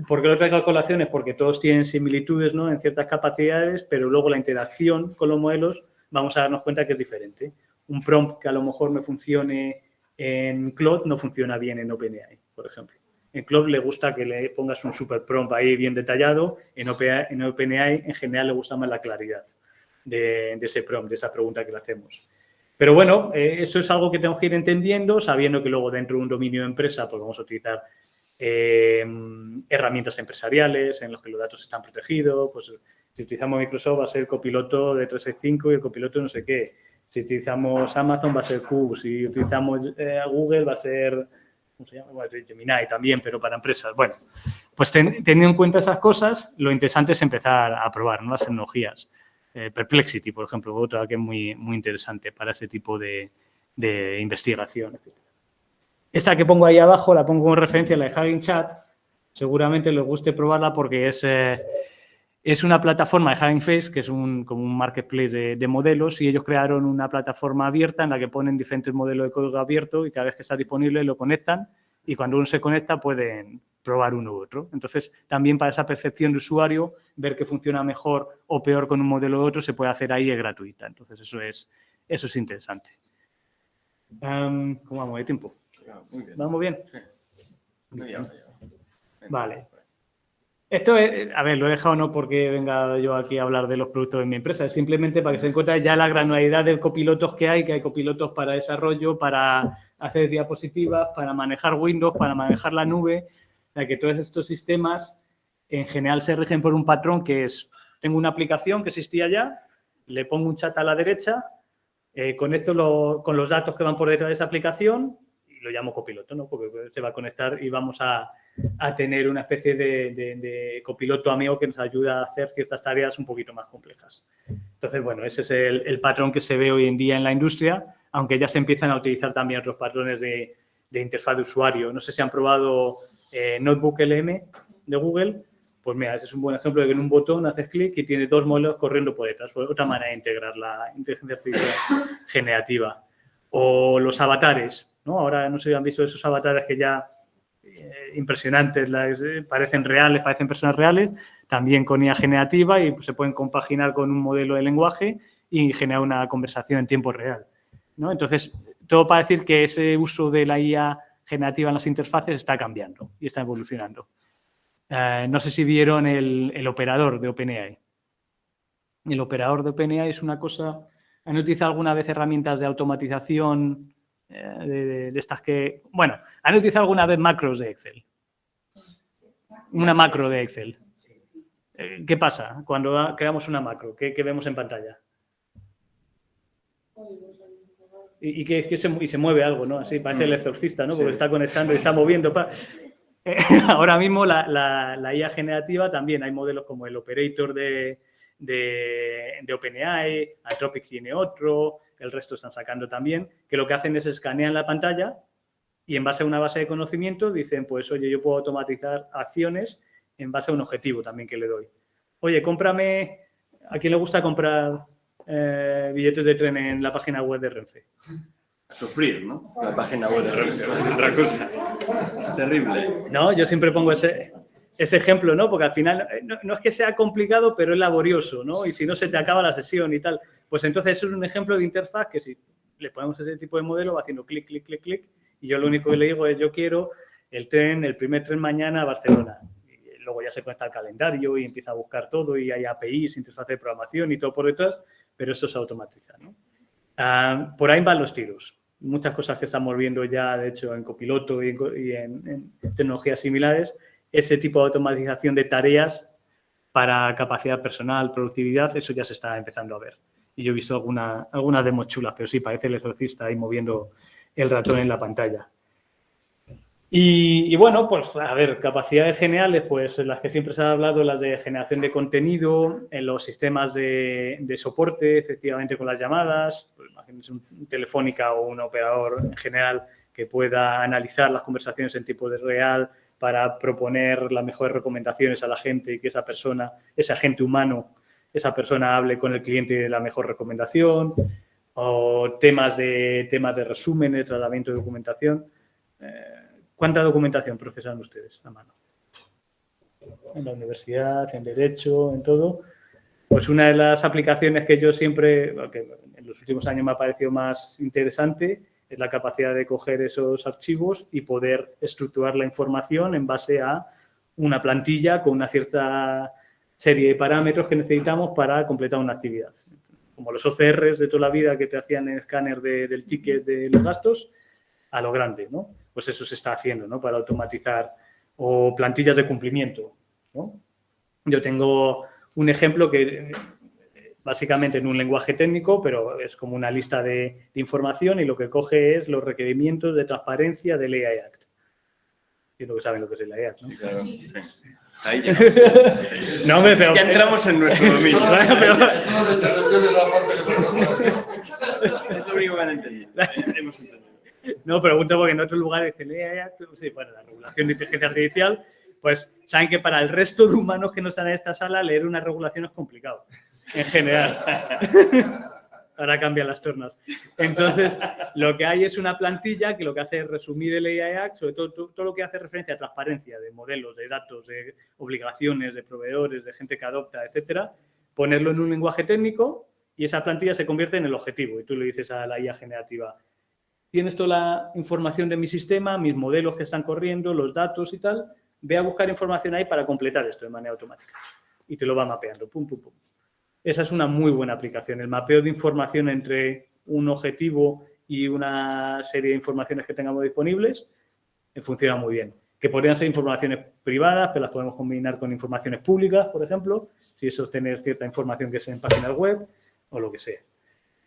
¿Por qué lo traigo a colación? Es porque todos tienen similitudes, ¿no? En ciertas capacidades, pero luego la interacción con los modelos vamos a darnos cuenta que es diferente. Un prompt que a lo mejor me funcione en Claude no funciona bien en OpenAI, por ejemplo. En Claude le gusta que le pongas un super prompt ahí bien detallado. En OpenAI, en general, le gusta más la claridad de ese prompt, de esa pregunta que le hacemos. Pero bueno, eso es algo que tenemos que ir entendiendo, sabiendo que luego dentro de un dominio de empresa pues vamos a utilizar herramientas empresariales en las que los datos están protegidos. Pues si utilizamos Microsoft va a ser el copiloto de 365 y el copiloto no sé qué. Si utilizamos Amazon va a ser Q. Si utilizamos Google va a ser... ¿cómo se llama? Bueno, Gemini también, pero para empresas. Bueno, pues teniendo en cuenta esas cosas, lo interesante es empezar a probar, ¿no? Las tecnologías. Perplexity, por ejemplo, otra que es muy, muy interesante para ese tipo de investigación, etc. Esta que pongo ahí abajo la pongo en referencia, la de Hugging Chat. Seguramente les guste probarla porque es una plataforma de Hugging Face que es como un marketplace de modelos y ellos crearon una plataforma abierta en la que ponen diferentes modelos de código abierto y cada vez que está disponible lo conectan y cuando uno se conecta pueden probar uno u otro. Entonces, también para esa percepción de usuario, ver que funciona mejor o peor con un modelo u otro se puede hacer ahí, es gratuita. Entonces, eso es interesante. ¿Cómo vamos de tiempo? Muy bien. ¿Vamos bien? Sí. Media hora ya. Vale. Esto es, a ver, lo he dejado no porque venga yo aquí a hablar de los productos de mi empresa, es simplemente para que se encuentre ya la granularidad de copilotos que hay copilotos para desarrollo, para hacer diapositivas, para manejar Windows, para manejar la nube, o sea que todos estos sistemas en general se rigen por un patrón que es, tengo una aplicación que existía ya, le pongo un chat a la derecha, conecto con los datos que van por detrás de esa aplicación y lo llamo copiloto, ¿no? Porque se va a conectar y vamos a tener una especie de copiloto amigo que nos ayuda a hacer ciertas tareas un poquito más complejas. Entonces, bueno, ese es el patrón que se ve hoy en día en la industria, aunque ya se empiezan a utilizar también otros patrones de interfaz de usuario. No sé si han probado Notebook LM de Google. Pues mira, ese es un buen ejemplo de que en un botón haces clic y tiene dos modelos corriendo por detrás. Pues otra manera de integrar la inteligencia artificial generativa. O los avatares, ¿no? Ahora no sé si han visto esos avatares que ya impresionantes, parecen reales, parecen personas reales, también con IA generativa y se pueden compaginar con un modelo de lenguaje y generar una conversación en tiempo real, ¿no? Entonces, todo para decir que ese uso de la IA generativa en las interfaces está cambiando y está evolucionando. No sé si vieron el operador de OpenAI. El operador de OpenAI es una cosa... ¿Han utilizado alguna vez herramientas de automatización de estas que... Bueno, ¿han utilizado alguna vez macros de Excel? Una macro de Excel. ¿Qué pasa cuando creamos una macro? ¿Qué vemos en pantalla? Y se mueve algo, ¿no? Así parece el exorcista, ¿no? Porque está conectando y está moviendo. Ahora mismo la IA generativa también hay modelos como el Operator de OpenAI, Anthropic tiene otro, el resto están sacando también, que lo que hacen es escanean la pantalla y en base a una base de conocimiento dicen, pues oye, yo puedo automatizar acciones en base a un objetivo también que le doy. Oye, cómprame, ¿a quién le gusta comprar billetes de tren en la página web de Renfe? Sufrir, ¿no? La página web de Renfe, otra cosa. Es terrible. No, yo siempre pongo ese ejemplo, ¿no? Porque al final no es que sea complicado, pero es laborioso, ¿no? Y si no, se te acaba la sesión y tal. Pues entonces eso es un ejemplo de interfaz que si le ponemos ese tipo de modelo va haciendo clic, clic, clic, clic, y yo lo único que le digo es yo quiero el primer tren mañana a Barcelona. Y luego ya se conecta al calendario y empieza a buscar todo y hay APIs, interfaz de programación y todo por detrás, pero eso se automatiza, ¿no? Por ahí van los tiros. Muchas cosas que estamos viendo ya, de hecho, en copiloto y en tecnologías similares, ese tipo de automatización de tareas para capacidad personal, productividad, eso ya se está empezando a ver. Y yo he visto algunas demos chulas, pero sí, parece el exorcista ahí moviendo el ratón en la pantalla. Y bueno, pues a ver, capacidades geniales, pues las que siempre se ha hablado, las de generación de contenido, en los sistemas de soporte, efectivamente con las llamadas, pues imagínense un Telefónica o un operador en general que pueda analizar las conversaciones en tiempo real para proponer las mejores recomendaciones a la gente y que esa persona, ese agente humano, esa persona hable con el cliente de la mejor recomendación, o temas de resumen, de tratamiento de documentación. ¿Cuánta documentación procesan ustedes a mano? En la universidad, en Derecho, en todo. Pues una de las aplicaciones que yo siempre, que en los últimos años me ha parecido más interesante, es la capacidad de coger esos archivos y poder estructurar la información en base a una plantilla con una cierta serie de parámetros que necesitamos para completar una actividad. Como los OCRs de toda la vida que te hacían el escáner del ticket de los gastos, a lo grande, ¿no? Pues eso se está haciendo, ¿no? Para automatizar, o plantillas de cumplimiento, ¿no? Yo tengo un ejemplo que básicamente en un lenguaje técnico, pero es como una lista de información y lo que coge es los requerimientos de transparencia del AI Act. Entiendo que saben lo que es el AI Act, ¿no? Claro, sí. Ahí llegamos. No, pero ya entramos en nuestro dominio. Es lo único que han entendido. Hemos entendido. No, pregunto porque en otros lugares dicen, sí, bueno, la regulación de inteligencia artificial, pues saben que para el resto de humanos que no están en esta sala, leer una regulación es complicado, en general. Ahora cambian las tornas. Entonces, lo que hay es una plantilla que lo que hace es resumir el AI Act, sobre todo lo que hace referencia a transparencia de modelos, de datos, de obligaciones, de proveedores, de gente que adopta, etcétera, ponerlo en un lenguaje técnico y esa plantilla se convierte en el objetivo. Y tú le dices a la IA generativa, tienes toda la información de mi sistema, mis modelos que están corriendo, los datos y tal, ve a buscar información ahí para completar esto de manera automática. Y te lo va mapeando, pum, pum, pum. Esa es una muy buena aplicación, el mapeo de información entre un objetivo y una serie de informaciones que tengamos disponibles, funciona muy bien. Que podrían ser informaciones privadas, pero las podemos combinar con informaciones públicas, por ejemplo, si eso es tener cierta información que es en páginas web o lo que sea.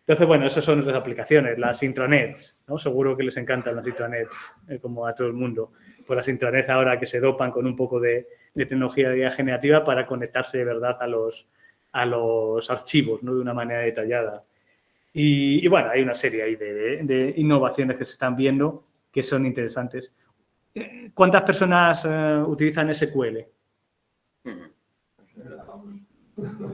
Entonces, bueno, esas son nuestras aplicaciones, las intranets, ¿no? Seguro que les encantan las intranets, como a todo el mundo. Pues las intranets ahora que se dopan con un poco de tecnología de IA generativa para conectarse de verdad a los archivos, ¿no? De una manera detallada. Y bueno, hay una serie ahí de innovaciones que se están viendo que son interesantes. ¿Cuántas personas utilizan SQL?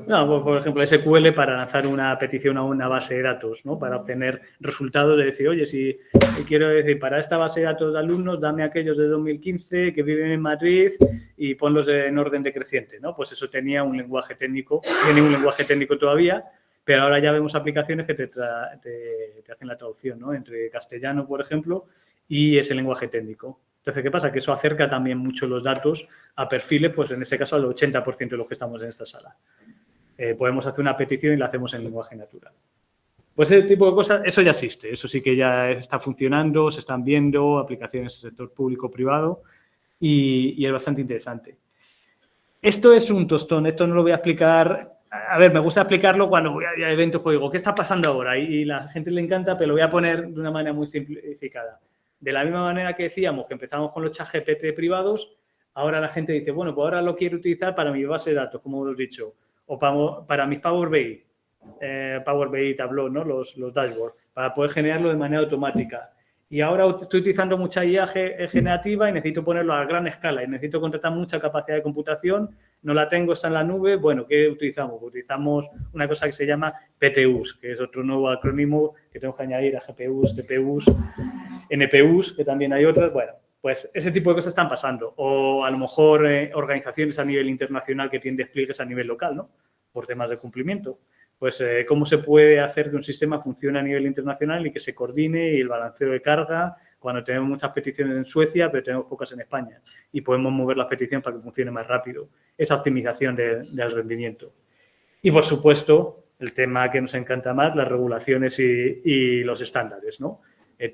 No, pues, por ejemplo, SQL para lanzar una petición a una base de datos, ¿no? Para obtener resultados de decir, oye, si quiero decir, para esta base de datos de alumnos, dame aquellos de 2015 que viven en Madrid y ponlos en orden decreciente, ¿no? Pues eso tenía un lenguaje técnico, tiene un lenguaje técnico todavía, pero ahora ya vemos aplicaciones que te hacen la traducción, ¿no? Entre castellano, por ejemplo, y ese lenguaje técnico. Entonces, ¿qué pasa? Que eso acerca también mucho los datos a perfiles, pues en este caso al 80% de los que estamos en esta sala. Podemos hacer una petición y la hacemos en lenguaje natural. Pues ese tipo de cosas, eso ya existe, eso sí que ya está funcionando, se están viendo aplicaciones del sector público-privado y es bastante interesante. Esto es un tostón, esto no lo voy a explicar. A ver, me gusta explicarlo cuando voy a eventos, pues digo, ¿qué está pasando ahora? Y la gente le encanta, pero lo voy a poner de una manera muy simplificada. De la misma manera que decíamos que empezamos con los ChatGPT privados, ahora la gente dice, bueno, pues ahora lo quiero utilizar para mi base de datos, como os he dicho, o para mis Power BI, Tableau, ¿no? Los dashboards, para poder generarlo de manera automática. Y ahora estoy utilizando mucha IA generativa y necesito ponerlo a gran escala y necesito contratar mucha capacidad de computación, no la tengo, está en la nube. Bueno, ¿qué utilizamos? Utilizamos una cosa que se llama PTUs, que es otro nuevo acrónimo que tenemos que añadir a GPUs, TPUs, NPUs, que también hay otras. Bueno, pues ese tipo de cosas están pasando. O a lo mejor organizaciones a nivel internacional que tienen despliegues a nivel local, ¿no? Por temas de cumplimiento. Pues cómo se puede hacer que un sistema funcione a nivel internacional y que se coordine y el balanceo de carga cuando tenemos muchas peticiones en Suecia, pero tenemos pocas en España y podemos mover las peticiones para que funcione más rápido. Esa optimización del rendimiento. Y, por supuesto, el tema que nos encanta más, las regulaciones y los estándares, ¿no?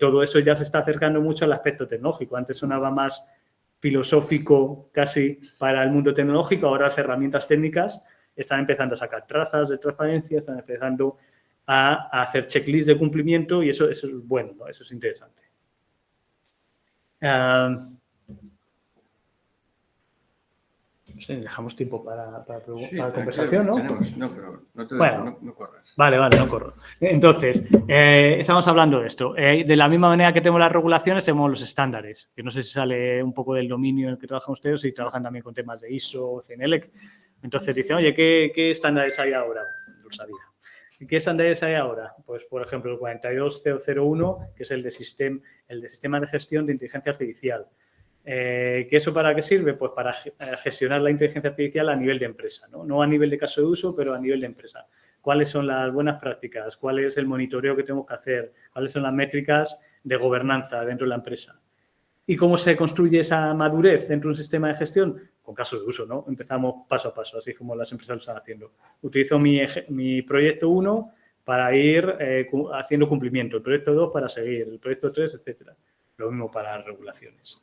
Todo eso ya se está acercando mucho al aspecto tecnológico. Antes sonaba más filosófico casi para el mundo tecnológico, ahora las herramientas técnicas están empezando a sacar trazas de transparencia, están empezando a hacer checklists de cumplimiento y eso es bueno, ¿no? Eso es interesante. No sé, dejamos tiempo para conversación, ¿no? Tenemos, no, pero no corras. Vale, no corro. Entonces, estamos hablando de esto. De la misma manera que tenemos las regulaciones, tenemos los estándares, que no sé si sale un poco del dominio en el que trabajan ustedes, si trabajan también con temas de ISO, CNLEC. Entonces dicen, oye, ¿qué estándares hay ahora? No lo sabía. ¿Qué estándares hay ahora? Pues, por ejemplo, el 42001, que es el de sistema de gestión de inteligencia artificial. ¿Que eso para qué sirve? Pues para gestionar la inteligencia artificial a nivel de empresa, ¿no? No a nivel de caso de uso, pero a nivel de empresa. ¿Cuáles son las buenas prácticas? ¿Cuál es el monitoreo que tenemos que hacer? ¿Cuáles son las métricas de gobernanza dentro de la empresa? ¿Y cómo se construye esa madurez dentro de un sistema de gestión? Con casos de uso, ¿no? Empezamos paso a paso, así como las empresas lo están haciendo. Utilizo mi proyecto 1 para ir haciendo cumplimiento, el proyecto 2 para seguir, el proyecto 3, etcétera. Lo mismo para las regulaciones.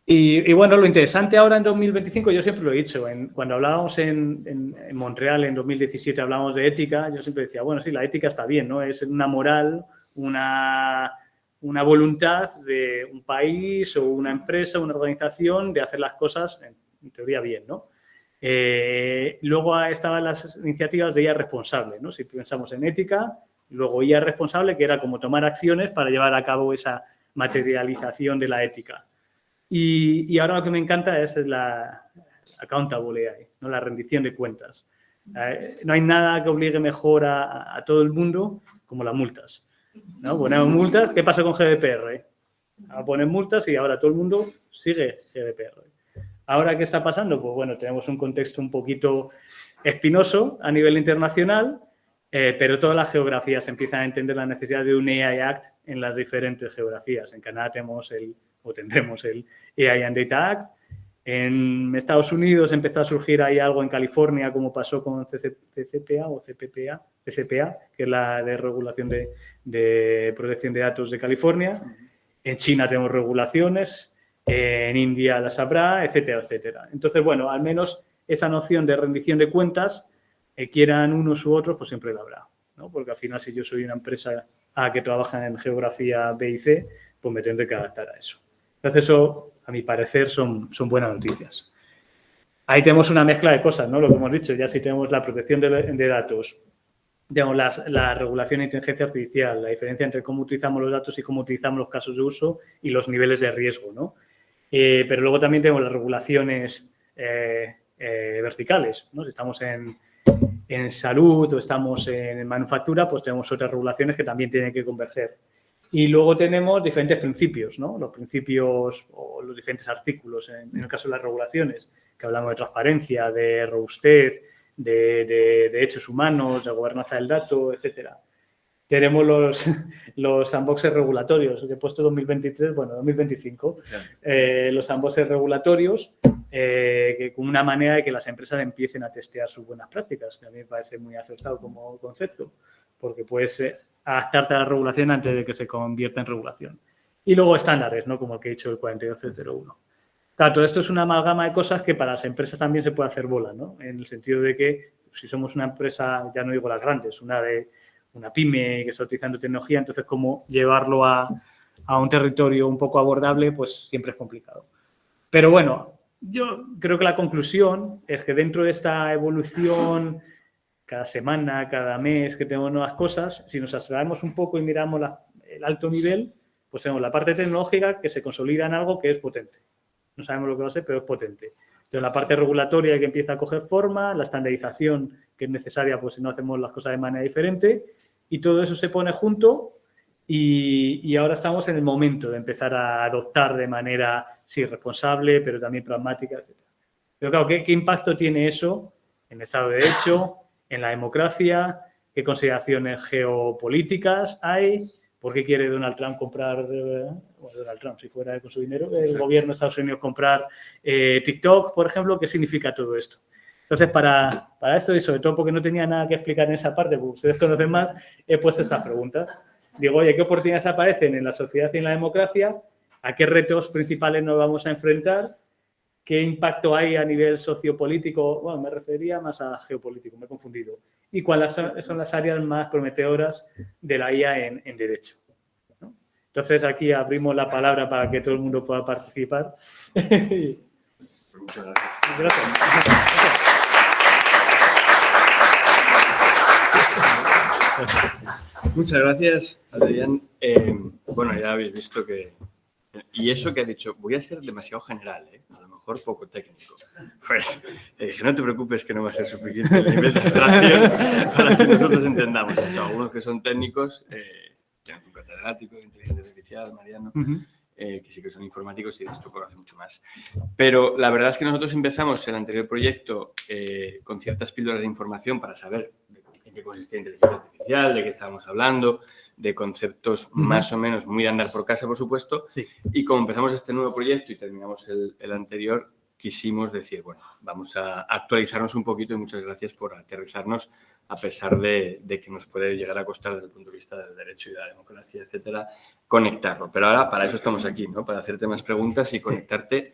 Y bueno, lo interesante ahora en 2025, yo siempre lo he dicho, cuando hablábamos en Montreal en 2017, hablábamos de ética, yo siempre decía, bueno, sí, la ética está bien, ¿no? Es una moral, una voluntad de un país o una empresa, una organización de hacer las cosas, en teoría, bien, ¿no? Luego estaban las iniciativas de IA responsable, ¿no? Si pensamos en ética, luego IA responsable, que era como tomar acciones para llevar a cabo esa materialización de la ética. Y ahora lo que me encanta es la accountable AI, ¿no? La rendición de cuentas. No hay nada que obligue mejor a todo el mundo como las multas, ¿no? Ponemos multas. ¿Qué pasa con GDPR? Ponen multas y ahora todo el mundo sigue GDPR. ¿Ahora qué está pasando? Pues bueno, tenemos un contexto un poquito espinoso a nivel internacional, pero todas las geografías empiezan a entender la necesidad de un AI Act en las diferentes geografías. En Canadá tendremos el AI and Data Act. En Estados Unidos empezó a surgir ahí algo en California, como pasó con CCPA o CPPA, que es la de regulación de protección de datos de California. En China tenemos regulaciones, en India las habrá, etcétera, etcétera. Entonces, bueno, al menos esa noción de rendición de cuentas, quieran unos u otros, pues siempre la habrá, ¿no? Porque al final, si yo soy una empresa A que trabaja en geografía B y C, pues me tendré que adaptar a eso. Entonces, eso, a mi parecer, son buenas noticias. Ahí tenemos una mezcla de cosas, ¿no? Lo que hemos dicho, ya si tenemos la protección de datos, digamos, la regulación de inteligencia artificial, la diferencia entre cómo utilizamos los datos y cómo utilizamos los casos de uso y los niveles de riesgo, ¿no? Pero luego también tenemos las regulaciones verticales, ¿no? Si estamos en salud o estamos en manufactura, pues tenemos otras regulaciones que también tienen que converger. Y luego tenemos diferentes principios, ¿no? Los principios o los diferentes artículos, en el caso de las regulaciones, que hablamos de transparencia, de robustez, de derechos humanos, de gobernanza del dato, etcétera. Tenemos los sandboxes regulatorios, que he puesto 2023, bueno, 2025, los sandboxes regulatorios, que con una manera de que las empresas empiecen a testear sus buenas prácticas, que a mí me parece muy acertado como concepto, porque puedes adaptarte a la regulación antes de que se convierta en regulación. Y luego estándares, ¿no? Como el que he dicho, el 42001. Claro, todo esto es una amalgama de cosas que para las empresas también se puede hacer bola, ¿no? En el sentido de que si somos una empresa, ya no digo las grandes, una pyme que está utilizando tecnología, entonces cómo llevarlo a un territorio un poco abordable, pues siempre es complicado. Pero bueno, yo creo que la conclusión es que dentro de esta evolución, cada semana, cada mes que tenemos nuevas cosas, si nos abstraemos un poco y miramos el alto nivel, pues tenemos la parte tecnológica que se consolida en algo que es potente. No sabemos lo que va a ser, pero es potente. Entonces, la parte regulatoria que empieza a coger forma, la estandarización que es necesaria, pues si no hacemos las cosas de manera diferente, y todo eso se pone junto y ahora estamos en el momento de empezar a adoptar de manera, sí, responsable, pero también pragmática, etc. Pero claro, ¿qué impacto tiene eso en el Estado de Derecho, en la democracia? ¿Qué consideraciones geopolíticas hay? ¿Por qué quiere Donald Trump comprar, Donald Trump, si fuera con su dinero, el gobierno de Estados Unidos comprar TikTok, por ejemplo? ¿Qué significa todo esto? Entonces, para esto, y sobre todo porque no tenía nada que explicar en esa parte, porque ustedes conocen más, he puesto estas preguntas. Digo, oye, ¿qué oportunidades aparecen en la sociedad y en la democracia? ¿A qué retos principales nos vamos a enfrentar? ¿Qué impacto hay a nivel sociopolítico? Bueno, me refería más a geopolítico, me he confundido. ¿Y cuáles son las áreas más prometedoras de la IA en derecho? ¿No? Entonces, aquí abrimos la palabra para que todo el mundo pueda participar. Muchas gracias. Gracias. Muchas gracias, Adrián. Bueno, ya habéis visto que... Y eso que ha dicho, voy a ser demasiado general, a lo mejor poco técnico. Pues dije, no te preocupes que no va a ser suficiente el nivel de abstracción para que nosotros entendamos. Entonces, algunos que son técnicos, tenemos un catedrático de inteligencia artificial, Mariano, que sí que son informáticos y de esto conoce mucho más. Pero la verdad es que nosotros empezamos el anterior proyecto con ciertas píldoras de información para saber en qué consistía la inteligencia artificial, de qué estábamos hablando, de conceptos más o menos muy de andar por casa, por supuesto. Sí. Y como empezamos este nuevo proyecto y terminamos el anterior, quisimos decir, bueno, vamos a actualizarnos un poquito y muchas gracias por aterrizarnos a pesar de que nos puede llegar a costar desde el punto de vista del derecho y de la democracia, etcétera, conectarlo. Pero ahora para eso estamos aquí, ¿no? Para hacerte más preguntas y conectarte.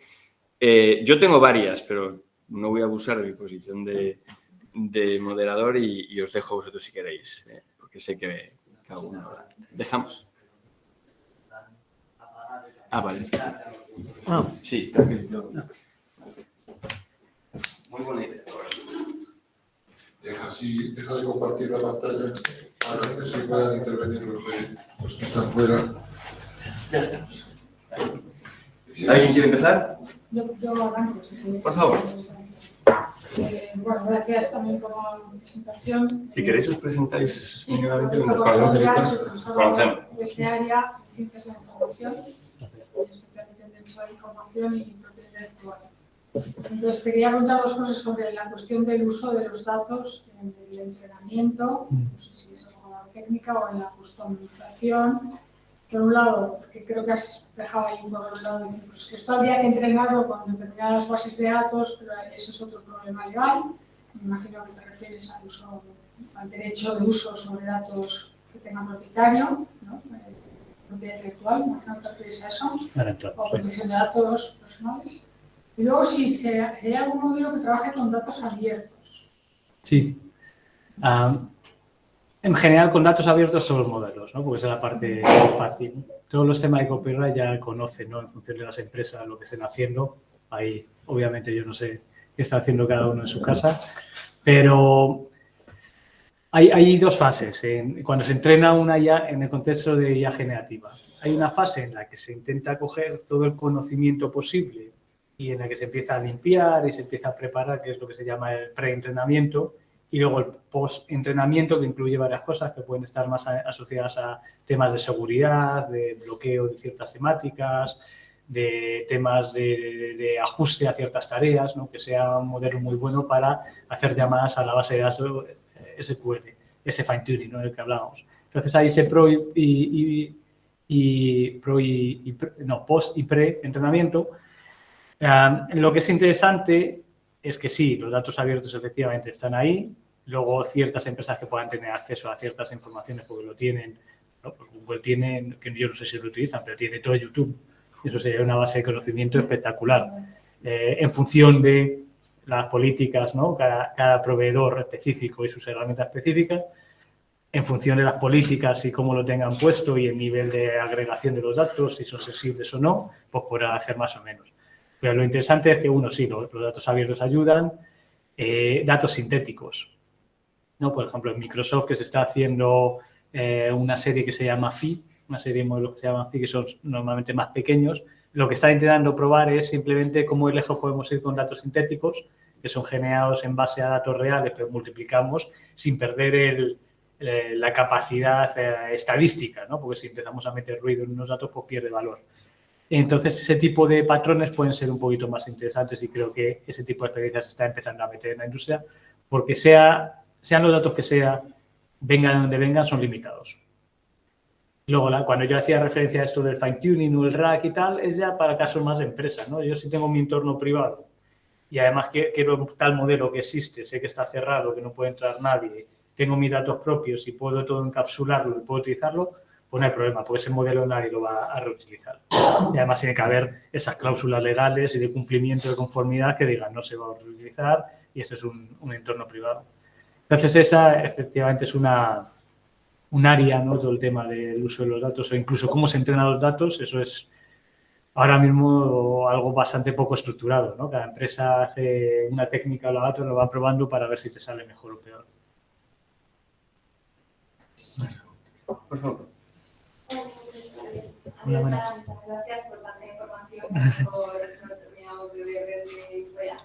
Yo tengo varias, pero no voy a abusar de mi posición de moderador y os dejo vosotros si queréis, porque sé que cada uno... ¿Dejamos? Vale. Sí, tranquilo. Muy buena idea. Deja de compartir la pantalla para que se puedan intervenir los que están fuera. Ya estamos. ¿Alguien quiere empezar? Yo arranco, si queréis. Por favor. Bueno, gracias también por la presentación. Si queréis os presentáis mínimamente, Sí, nos conocemos. Conocemos. De este área, ciencias de la información, especialmente en derecho a la información y propiedad intelectual. Entonces, quería preguntar dos cosas sobre la cuestión del uso de los datos en el entrenamiento, no sé si es algo técnica o en la customización. Por un lado, que creo que has dejado ahí por un lado, pues que esto habría que entrenarlo con determinadas bases de datos, pero eso es otro problema legal. Me imagino que te refieres al uso, al derecho de uso sobre datos que tengan propietario, ¿no? Propiedad intelectual, me imagino que te refieres a eso, o protección de datos personales. Y luego, si hay algún modelo que trabaje con datos abiertos. Sí. En general, con datos abiertos son los modelos, ¿no? Porque esa es la parte fácil. Todos los temas de copyright ya conocen, ¿no? En función de las empresas, lo que estén haciendo. Ahí, obviamente, yo no sé qué está haciendo cada uno en su casa. Pero hay dos fases. Cuando se entrena una IA en el contexto de IA generativa. Hay una fase en la que se intenta coger todo el conocimiento posible y en la que se empieza a limpiar y se empieza a preparar, que es lo que se llama el preentrenamiento. Y luego el post-entrenamiento, que incluye varias cosas que pueden estar más asociadas a temas de seguridad, de bloqueo de ciertas temáticas, de temas de ajuste a ciertas tareas, ¿no? Que sea un modelo muy bueno para hacer llamadas a la base de datos SQL, ese fine-tuning, ¿no? Del que hablábamos. Entonces, hay ese post y pre-entrenamiento. Lo que es interesante es que sí, los datos abiertos efectivamente están ahí. Luego, ciertas empresas que puedan tener acceso a ciertas informaciones porque lo tienen, ¿no? Porque Google tiene, que yo no sé si lo utilizan, pero tiene todo YouTube. Eso sería una base de conocimiento espectacular. En función de las políticas, ¿no? Cada proveedor específico y sus herramientas específicas, en función de las políticas y cómo lo tengan puesto y el nivel de agregación de los datos, si son sensibles o no, pues podrá hacer más o menos. Pero lo interesante es que, uno, sí, los datos abiertos ayudan, datos sintéticos, ¿no? Por ejemplo, en Microsoft, que se está haciendo una serie que se llama Phi, una serie de modelos que se llaman FI, que son normalmente más pequeños. Lo que está intentando probar es simplemente cómo lejos podemos ir con datos sintéticos, que son generados en base a datos reales, pero multiplicamos sin perder la capacidad estadística, ¿no? Porque si empezamos a meter ruido en unos datos, pues pierde valor. Entonces, ese tipo de patrones pueden ser un poquito más interesantes y creo que ese tipo de experiencias se está empezando a meter en la industria, porque sean los datos que sea, vengan de donde vengan, son limitados. Luego, cuando yo hacía referencia a esto del fine-tuning o el RAG y tal, es ya para casos más de empresa, ¿no? Yo sí tengo mi entorno privado y además quiero tal modelo que existe, sé que está cerrado, que no puede entrar nadie, tengo mis datos propios y puedo todo encapsularlo y puedo utilizarlo, pues no hay problema, porque ese modelo nadie lo va a reutilizar. Y además tiene que haber esas cláusulas legales y de cumplimiento de conformidad que digan no se va a reutilizar y ese es un entorno privado. Entonces, esa efectivamente es un área, ¿no? Todo el tema del uso de los datos o incluso cómo se entrenan los datos, eso es ahora mismo algo bastante poco estructurado, ¿no? Cada empresa hace una técnica o la otra, lo va probando para ver si te sale mejor o peor. Por favor. Hola, Muchas gracias por tanta información que no terminamos de ver desde fuera.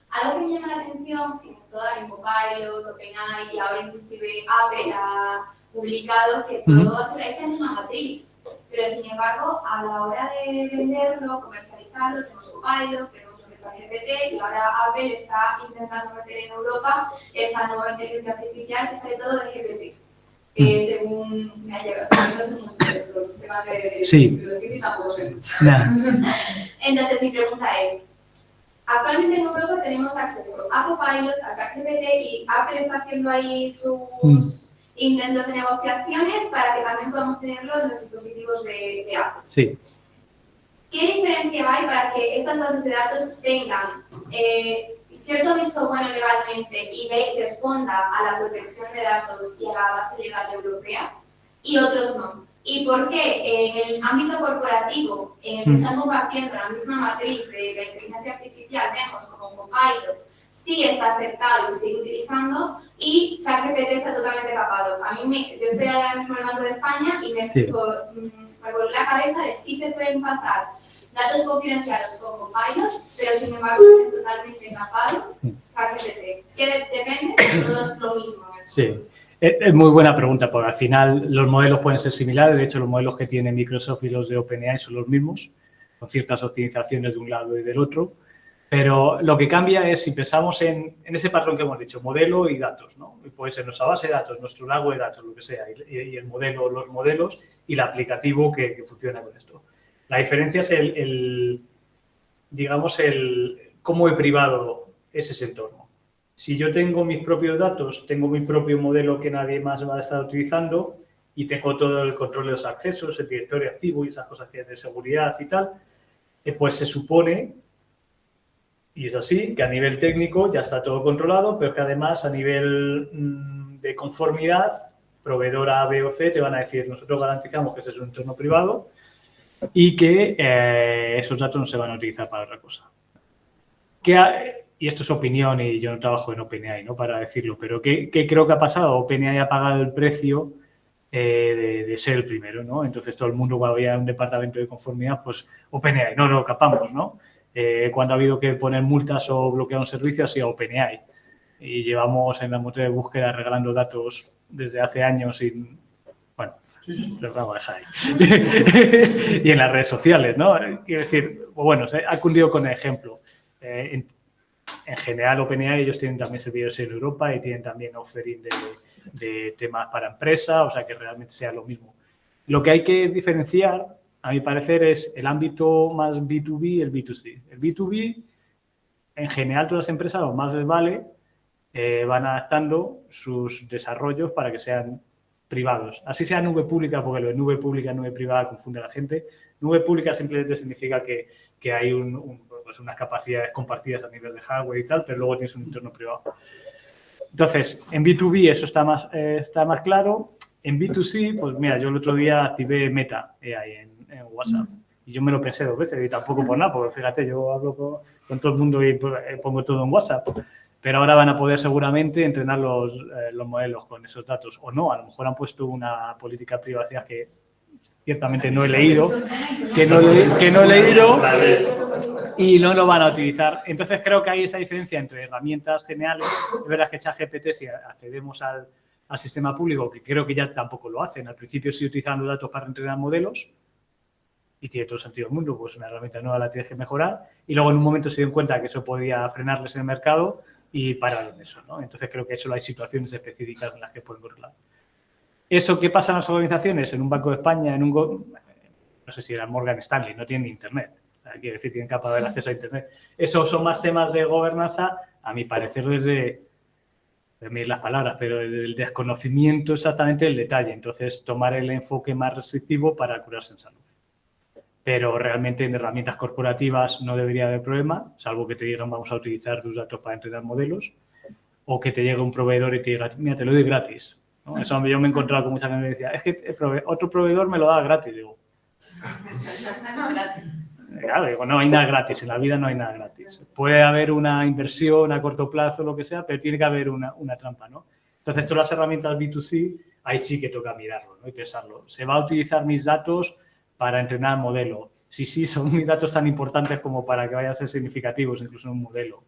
Algo que me llama la atención en toda la Copilot, OpenAI y ahora inclusive Apple ha publicado que todo va a ser esa misma matriz, pero sin embargo a la hora de venderlo, comercializarlo, tenemos Copilot, tenemos lo que es GPT y ahora Apple está intentando meter en Europa esta nueva inteligencia artificial que sale todo de GPT. Según me ha llegado, no sé mucho de esto, sé más de Sí. pero sí tampoco sé mucho. Nah. Entonces mi pregunta es, actualmente en Europa tenemos acceso a Copilot, a ChatGPT y Apple está haciendo ahí sus intentos de negociaciones para que también podamos tenerlo en los dispositivos de Apple. Sí. ¿Qué diferencia hay para que estas bases de datos tengan cierto visto bueno legalmente y responda a la protección de datos y a la base legal europea y otros no? ¿Y por qué en el ámbito corporativo, en el que están compartiendo la misma matriz de la inteligencia artificial, vemos como Copilot sí está aceptado y se sigue utilizando y ChatGPT está totalmente capado? Yo estoy ahora mismo en el Banco de España y me revolvió la cabeza de si se pueden pasar datos confidenciales con Copilot, pero sin embargo es totalmente capado ChatGPT. ¿Qué depende? Todo es lo mismo. Sí. Es muy buena pregunta, porque al final los modelos pueden ser similares. De hecho, los modelos que tiene Microsoft y los de OpenAI son los mismos, con ciertas optimizaciones de un lado y del otro. Pero lo que cambia es si pensamos en ese patrón que hemos dicho, modelo y datos, ¿no? Puede ser nuestra base de datos, nuestro lago de datos, lo que sea, y el modelo, los modelos y el aplicativo que funciona con esto. La diferencia es digamos, cómo he privado ese entorno. Si yo tengo mis propios datos, tengo mi propio modelo que nadie más va a estar utilizando y tengo todo el control de los accesos, el directorio activo y esas cosas que de seguridad y tal, pues se supone, y es así, que a nivel técnico ya está todo controlado, pero que además a nivel de conformidad, proveedora A, B o C te van a decir, nosotros garantizamos que ese es un entorno privado y que esos datos no se van a utilizar para otra cosa. Y esto es opinión y yo no trabajo en OpenAI, ¿no? Para decirlo, pero ¿qué creo que ha pasado? OpenAI ha pagado el precio de ser el primero, ¿no? Entonces todo el mundo, cuando había un departamento de conformidad, pues OpenAI, no lo capamos, ¿no? Cuando ha habido que poner multas o bloquear un servicio, ha sido OpenAI. Y llevamos en la motor de búsqueda regalando datos desde hace años y, bueno, lo vamos a dejar ahí. Y en las redes sociales, ¿no? Quiero decir, bueno, ha cundido con el ejemplo. En general, OpenAI, ellos tienen también servidores en Europa y tienen también offering de temas para empresa, o sea, que realmente sea lo mismo. Lo que hay que diferenciar, a mi parecer, es el ámbito más B2B y el B2C. El B2B, en general, todas las empresas, lo más les vale, van adaptando sus desarrollos para que sean privados. Así sea nube pública, porque lo de nube pública, nube privada confunde a la gente. Nube pública simplemente significa que hay pues unas capacidades compartidas a nivel de hardware y tal, pero luego tienes un entorno privado. Entonces, en B2B eso está más claro. En B2C, pues mira, yo el otro día activé Meta AI en WhatsApp y yo me lo pensé 2 veces y tampoco por nada, porque fíjate, yo hablo con todo el mundo y pongo todo en WhatsApp. Pero ahora van a poder seguramente entrenar los modelos con esos datos o no. A lo mejor han puesto una política de privacidad que ciertamente no he leído, que no he leído y no lo van a utilizar. Entonces creo que hay esa diferencia entre herramientas generales. Es verdad que ChatGPT, si accedemos al sistema público, que creo que ya tampoco lo hacen. Al principio sí utilizan los datos para entrenar modelos y tiene todo el sentido del mundo, pues una herramienta nueva la tienes que mejorar y luego en un momento se dieron cuenta que eso podía frenarles en el mercado y pararon eso, ¿no? Entonces creo que eso hay situaciones específicas en las que pueden correglar. ¿Eso qué pasa en las organizaciones? En un Banco de España, no sé si era Morgan Stanley, no tienen internet. Quiere decir, tienen capacidad de acceso a internet. Esos son más temas de gobernanza, a mi parecer, desde medir las palabras, pero el desconocimiento exactamente del detalle. Entonces, tomar el enfoque más restrictivo para curarse en salud. Pero realmente en herramientas corporativas no debería haber problema, salvo que te digan vamos a utilizar tus datos para entrenar modelos o que te llegue un proveedor y te diga, mira, te lo doy gratis, ¿no? Eso yo me he encontrado con mucha gente que me decía, es que otro proveedor me lo da gratis. Digo, claro, digo, no hay nada gratis, en la vida no hay nada gratis. Puede haber una inversión a corto plazo, lo que sea, pero tiene que haber una trampa, ¿no? Entonces, todas las herramientas B2C, ahí sí que toca mirarlo, ¿no? Y pensarlo. ¿Se va a utilizar mis datos para entrenar modelo? Sí, son mis datos tan importantes como para que vayan a ser significativos, incluso en un modelo.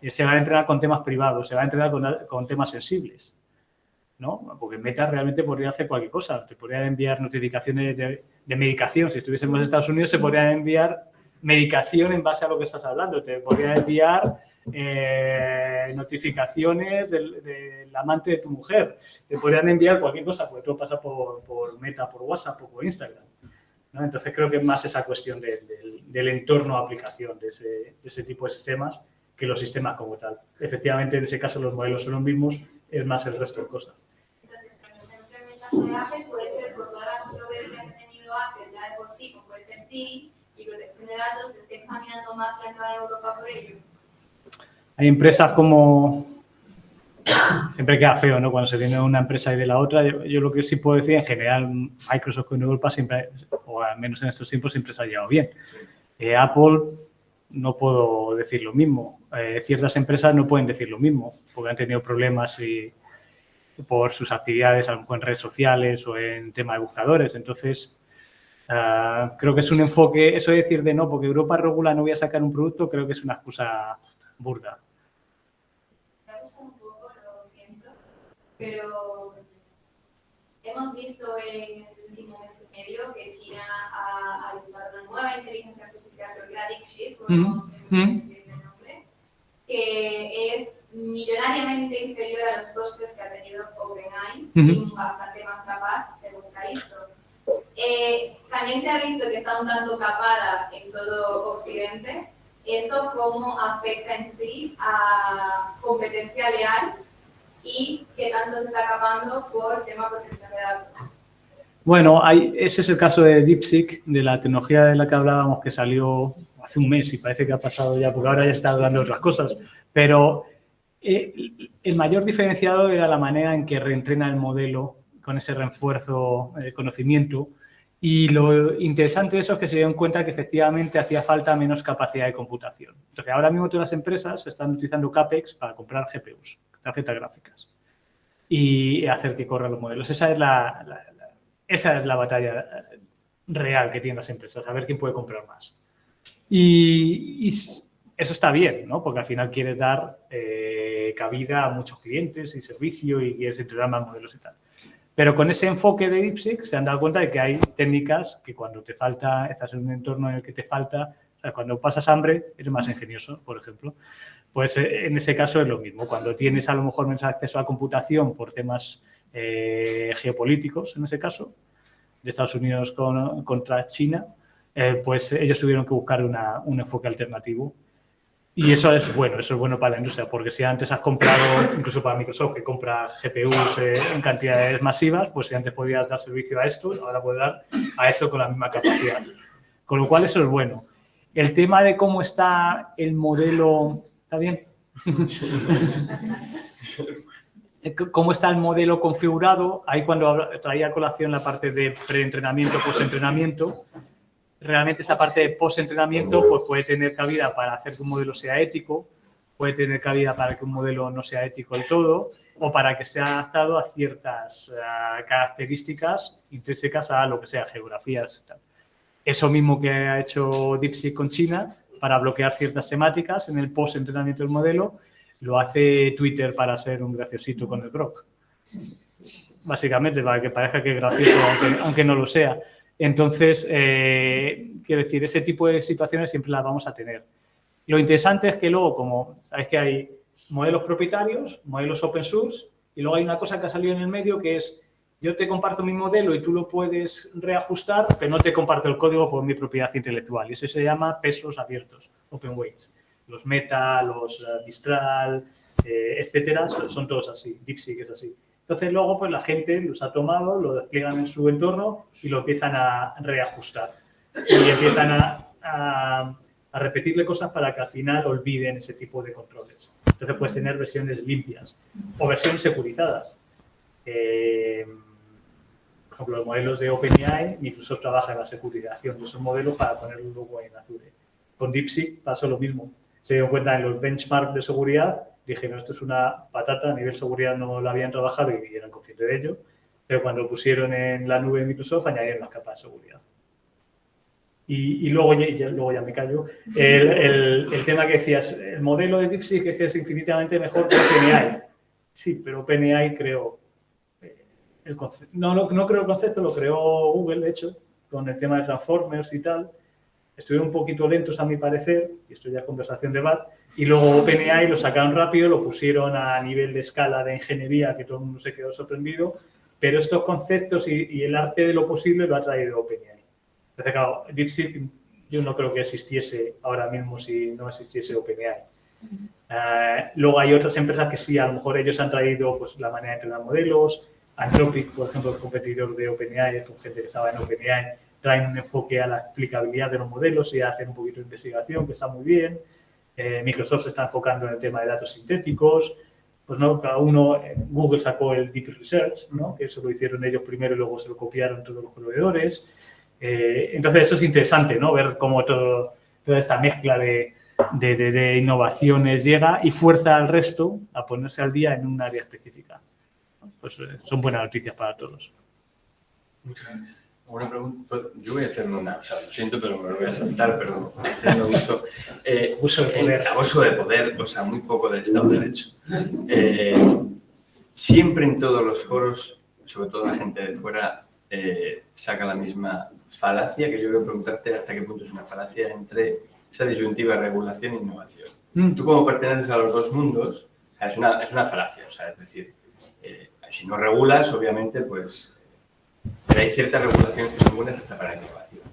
Se va a entrenar con temas privados, se va a entrenar con temas sensibles, ¿no? Porque Meta realmente podría hacer cualquier cosa. Te podrían enviar notificaciones de medicación. Si estuviésemos en Estados Unidos, se podrían enviar medicación en base a lo que estás hablando. Te podrían enviar notificaciones del amante de tu mujer. Te podrían enviar cualquier cosa, porque todo pasa por Meta, por WhatsApp o por Instagram, ¿no? Entonces, creo que es más esa cuestión del entorno de aplicación de ese tipo de sistemas que los sistemas como tal. Efectivamente, en ese caso, los modelos son los mismos, es más el resto de cosas. Entonces, cuando se implementación de Apple puede ser por todas las controversias que ha tenido Apple ya de por sí, como puede ser Siri y protección de datos, se está examinando más la entrada de Europa por ello. Hay empresas como... Siempre queda feo, ¿no? Cuando se tiene una empresa y de la otra. Yo lo que sí puedo decir, en general, Microsoft en Europa siempre, o al menos en estos tiempos, siempre se ha llevado bien. Apple, no puedo decir lo mismo. Ciertas empresas no pueden decir lo mismo, porque han tenido problemas por sus actividades, a lo mejor en redes sociales o en tema de buscadores. Entonces, creo que es un enfoque, eso de decir de no, porque Europa regula, no voy a sacar un producto, creo que es una excusa burda. Pero hemos visto en el último mes y medio que China ha adoptado una nueva inteligencia artificial que es DeepSeek, que es millonariamente inferior a los costes que ha tenido OpenAI y bastante más capaz, según se ha visto. También se ha visto que está un tanto capada en todo Occidente. ¿Esto cómo afecta en sí a competencia leal? ¿Y qué tanto se está acabando por tema de protección de datos? Bueno, ese es el caso de DeepSeek, de la tecnología de la que hablábamos que salió hace un mes y parece que ha pasado ya, porque ahora ya está hablando de otras cosas. Pero el mayor diferenciador era la manera en que reentrena el modelo con ese refuerzo de conocimiento. Y lo interesante de eso es que se dieron cuenta que efectivamente hacía falta menos capacidad de computación. Entonces, ahora mismo todas las empresas están utilizando CAPEX para comprar GPUs, tarjetas gráficas, y hacer que corran los modelos. Esa es la batalla real que tienen las empresas, a ver quién puede comprar más. Y eso está bien, ¿no? Porque al final quieres dar cabida a muchos clientes y servicio y quieres entregar más modelos y tal. Pero con ese enfoque de DeepSeek se han dado cuenta de que hay técnicas que cuando te falta, estás en un entorno en el que te falta, o sea, cuando pasas hambre eres más ingenioso, por ejemplo. Pues en ese caso es lo mismo. Cuando tienes a lo mejor menos acceso a computación por temas geopolíticos, en ese caso, de Estados Unidos contra China, pues ellos tuvieron que buscar un enfoque alternativo. Y eso es bueno para la industria, porque si antes has comprado, incluso para Microsoft, que compra GPUs en cantidades masivas, pues si antes podías dar servicio a esto, ahora puedes dar a eso con la misma capacidad. Con lo cual eso es bueno. El tema de cómo está el modelo... ¿Está bien? ¿Cómo está el modelo configurado? Ahí cuando traía a colación la parte de preentrenamiento, postentrenamiento, realmente esa parte de postentrenamiento pues puede tener cabida para hacer que un modelo sea ético, puede tener cabida para que un modelo no sea ético del todo o para que sea adaptado a ciertas características intrínsecas a lo que sea, geografías y tal. Eso mismo que ha hecho DeepSeek con China para bloquear ciertas temáticas en el post-entrenamiento del modelo, lo hace Twitter para ser un graciosito con el Grok. Básicamente, para que parezca que es gracioso, aunque no lo sea. Entonces, quiero decir, ese tipo de situaciones siempre las vamos a tener. Lo interesante es que luego, como sabéis que hay modelos propietarios, modelos open source, y luego hay una cosa que ha salido en el medio que es, yo te comparto mi modelo y tú lo puedes reajustar, pero no te comparto el código por mi propiedad intelectual. Y eso se llama pesos abiertos, open weights. Los Meta, los Mistral, etcétera, son todos así. DeepSeek es así. Entonces, luego, pues la gente los ha tomado, lo despliegan en su entorno y lo empiezan a reajustar. Y empiezan a repetirle cosas para que al final olviden ese tipo de controles. Entonces, puedes tener versiones limpias o versiones securizadas. Por ejemplo, los modelos de OpenAI, Microsoft trabaja en la securización de esos modelos para ponerlos luego en Azure. Con DeepSeek pasó lo mismo. Se dieron cuenta en los benchmarks de seguridad, dijeron, esto es una patata, a nivel seguridad no lo habían trabajado y eran conscientes de ello, pero cuando lo pusieron en la nube de Microsoft añadieron las capas de seguridad. Y luego ya me callo, el tema que decías, el modelo de DeepSeek es infinitamente mejor que OpenAI. Sí, pero OpenAI creó el concepto. No creó el concepto, lo creó Google, de hecho, con el tema de Transformers y tal. Estuvieron un poquito lentos a mi parecer, y esto ya es conversación de bar, y luego OpenAI lo sacaron rápido, lo pusieron a nivel de escala de ingeniería, que todo el mundo se quedó sorprendido, pero estos conceptos y el arte de lo posible lo ha traído OpenAI. Entonces, claro, DeepSeek yo no creo que existiese ahora mismo si no existiese OpenAI. Luego hay otras empresas que sí, a lo mejor ellos han traído pues, la manera de entrenar modelos. Anthropic, por ejemplo, el competidor de OpenAI, con gente que estaba en OpenAI, traen un enfoque a la explicabilidad de los modelos y hacen un poquito de investigación, que está muy bien. Microsoft se está enfocando en el tema de datos sintéticos. Pues no, cada uno, Google sacó el Deep Research, ¿no? Que eso lo hicieron ellos primero y luego se lo copiaron todos los proveedores. Entonces, eso es interesante, ¿no? Ver cómo toda esta mezcla de innovaciones llega y fuerza al resto a ponerse al día en un área específica. Pues son buenas noticias para todos. Muchas gracias. Una pregunta, yo voy a hacer una, o sea, lo siento, pero me lo voy a saltar, pero haciendo uso. Uso de poder. Abuso de poder, o sea, muy poco del Estado de Derecho. Siempre en todos los foros, sobre todo la gente de fuera, saca la misma falacia, que yo quiero preguntarte hasta qué punto es una falacia entre esa disyuntiva regulación e innovación. Tú, como perteneces a los dos mundos, o sea, es una falacia, o sea, es decir, si no regulas, obviamente, pues... Pero hay ciertas regulaciones que son buenas hasta para la innovación.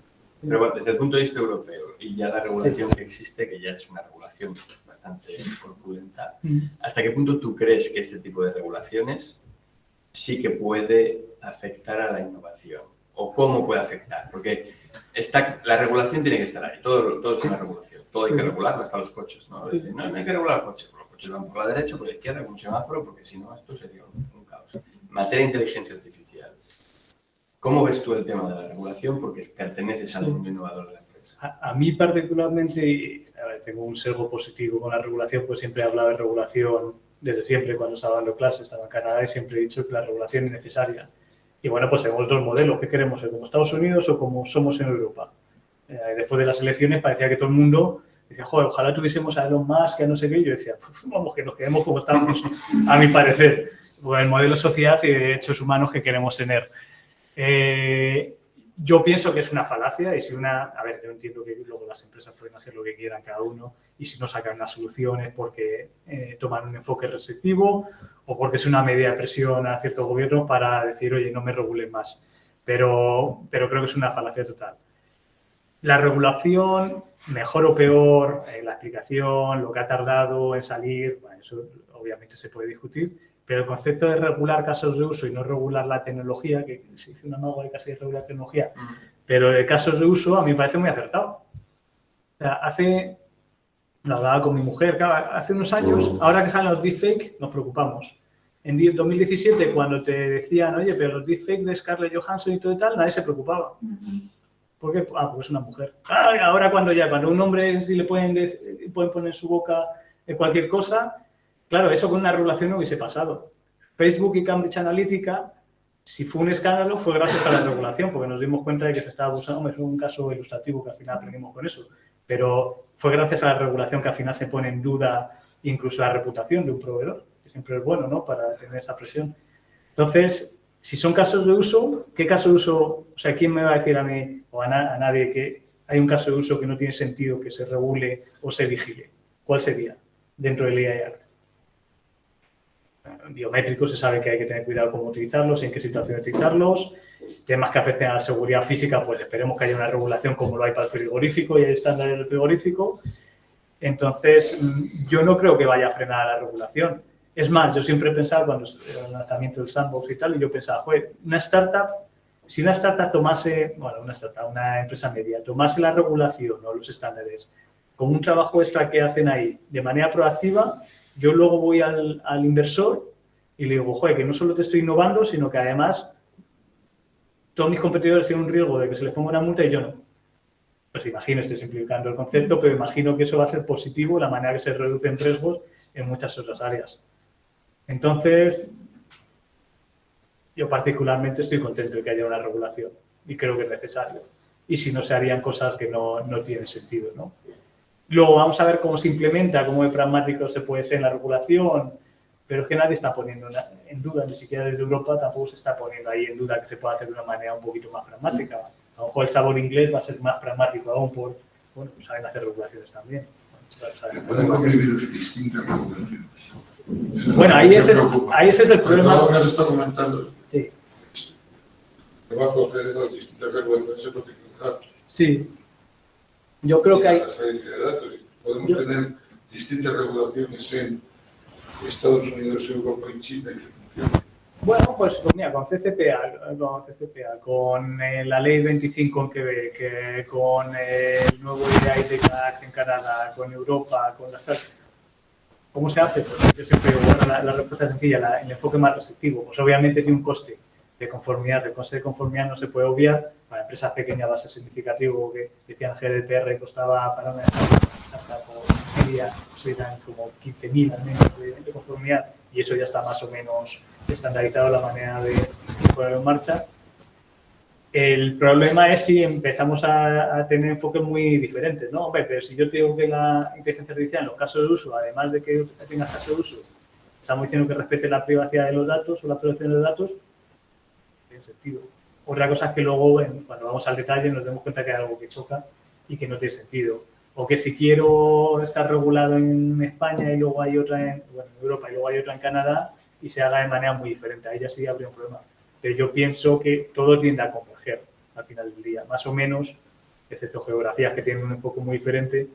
Pero bueno, desde el punto de vista europeo y ya la regulación que existe, que ya es una regulación bastante corpulenta, ¿hasta qué punto tú crees que este tipo de regulaciones sí que puede afectar a la innovación? ¿O cómo puede afectar? Porque la regulación tiene que estar ahí, todo es una regulación, todo hay que regularlo, hasta los coches, ¿no? No hay que regular los coches, los coches van por la derecha, por la izquierda, con un semáforo, porque si no, esto sería un caos. Materia de inteligencia artificial. ¿Cómo ves tú el tema de la regulación? Porque perteneces al mundo innovador de la empresa. A mí particularmente, tengo un sesgo positivo con la regulación, pues siempre he hablado de regulación desde siempre, cuando estaba dando clases, estaba en Canadá y siempre he dicho que la regulación es necesaria. Y bueno, pues tenemos dos modelos. ¿Qué queremos ser? ¿Como Estados Unidos o como somos en Europa? Después de las elecciones parecía que todo el mundo decía, joder, ojalá tuviésemos a Elon Musk, a no sé qué. Y yo decía, pues vamos, que nos quedemos como estamos, a mi parecer. Pues el modelo sociedad y de derechos humanos que queremos tener. Yo pienso que es una falacia y si a ver, yo entiendo que luego las empresas pueden hacer lo que quieran cada uno y si no sacan unas soluciones porque toman un enfoque restrictivo o porque es una medida de presión a ciertos gobiernos para decir, oye, no me regulen más. Pero creo que es una falacia total. La regulación, mejor o peor, la explicación, lo que ha tardado en salir, bueno, eso obviamente se puede discutir. Pero el concepto de regular casos de uso y no regular la tecnología, que se dice una mago de casi regular tecnología, pero de casos de uso a mí me parece muy acertado. O sea, lo hablaba con mi mujer, claro, hace unos años, ahora que salen los deepfake, nos preocupamos. En 2017, cuando te decían, oye, pero los deepfake de Scarlett Johansson y todo y tal, nadie se preocupaba. ¿Por qué? Porque es una mujer. Ahora cuando un hombre sí le pueden poner en su boca cualquier cosa, claro, eso con una regulación no hubiese pasado. Facebook y Cambridge Analytica, si fue un escándalo, fue gracias a la regulación, porque nos dimos cuenta de que se estaba abusando. Es un caso ilustrativo que al final aprendimos con eso, pero fue gracias a la regulación que al final se pone en duda incluso la reputación de un proveedor, que siempre es bueno, ¿no?, para tener esa presión. Entonces, si son casos de uso, ¿qué caso de uso? O sea, ¿quién me va a decir a mí o a nadie que hay un caso de uso que no tiene sentido que se regule o se vigile? ¿Cuál sería dentro del IAR? Biométricos, se sabe que hay que tener cuidado cómo utilizarlos, en qué situación utilizarlos. Temas que afecten a la seguridad física, pues esperemos que haya una regulación como lo hay para el frigorífico y hay estándares del frigorífico. Entonces, yo no creo que vaya a frenar la regulación. Es más, yo siempre he pensado cuando el lanzamiento del sandbox y tal, y yo pensaba, joder, si una startup tomase, bueno, una empresa media, tomase la regulación o los estándares como un trabajo extra que hacen ahí de manera proactiva, yo luego voy al inversor y le digo, joder, que no solo te estoy innovando, sino que además todos mis competidores tienen un riesgo de que se les ponga una multa y yo no. Pues imagino, estoy simplificando el concepto, pero imagino que eso va a ser positivo, la manera que se reducen riesgos en muchas otras áreas. Entonces, yo particularmente estoy contento de que haya una regulación y creo que es necesario. Y si no, se harían cosas que no tienen sentido, ¿no? Luego vamos a ver cómo se implementa, cómo de pragmático se puede ser en la regulación, pero es que nadie está poniendo en duda, ni siquiera desde Europa tampoco se está poniendo ahí en duda que se pueda hacer de una manera un poquito más pragmática. A lo mejor el sabor inglés va a ser más pragmático aún por, bueno, pues saben hacer regulaciones también. Pueden convivir distintas regulaciones. Bueno, ahí ese es el problema. Todo lo que se está comentando. Sí. Debajo de las distintas regulaciones se protegen los datos. Sí. Yo creo que hay... Podemos tener distintas regulaciones en Estados Unidos, Europa y China y que funcionen. Bueno, pues mira, con CCPA, con la ley 25 en Quebec, con el nuevo IAI en Canadá, con Europa, con las... ¿Cómo se hace? Pues yo siempre digo, bueno, la respuesta es sencilla, el enfoque más restrictivo. Pues obviamente tiene un coste de conformidad. El coste de conformidad no se puede obviar. Para empresas pequeñas va a ser significativo, que decían GDPR costaba para una hasta por media, serían como 15.000 al menos de conformidad, y eso ya está más o menos estandarizado la manera de ponerlo en marcha. El problema es si empezamos a tener enfoques muy diferentes, ¿no? Hombre, pero si yo te digo que la inteligencia artificial en los casos de uso, además de que tengas casos de uso, estamos diciendo que respete la privacidad de los datos o la protección de los datos, tiene sentido. Otra cosa es que luego, cuando vamos al detalle, nos damos cuenta que hay algo que choca y que no tiene sentido. O que si quiero estar regulado en España y luego hay otra en Europa y luego hay otra en Canadá y se haga de manera muy diferente. Ahí ya sí habría un problema. Pero yo pienso que todo tiende a converger al final del día. Más o menos, excepto geografías que tienen un enfoque muy diferente,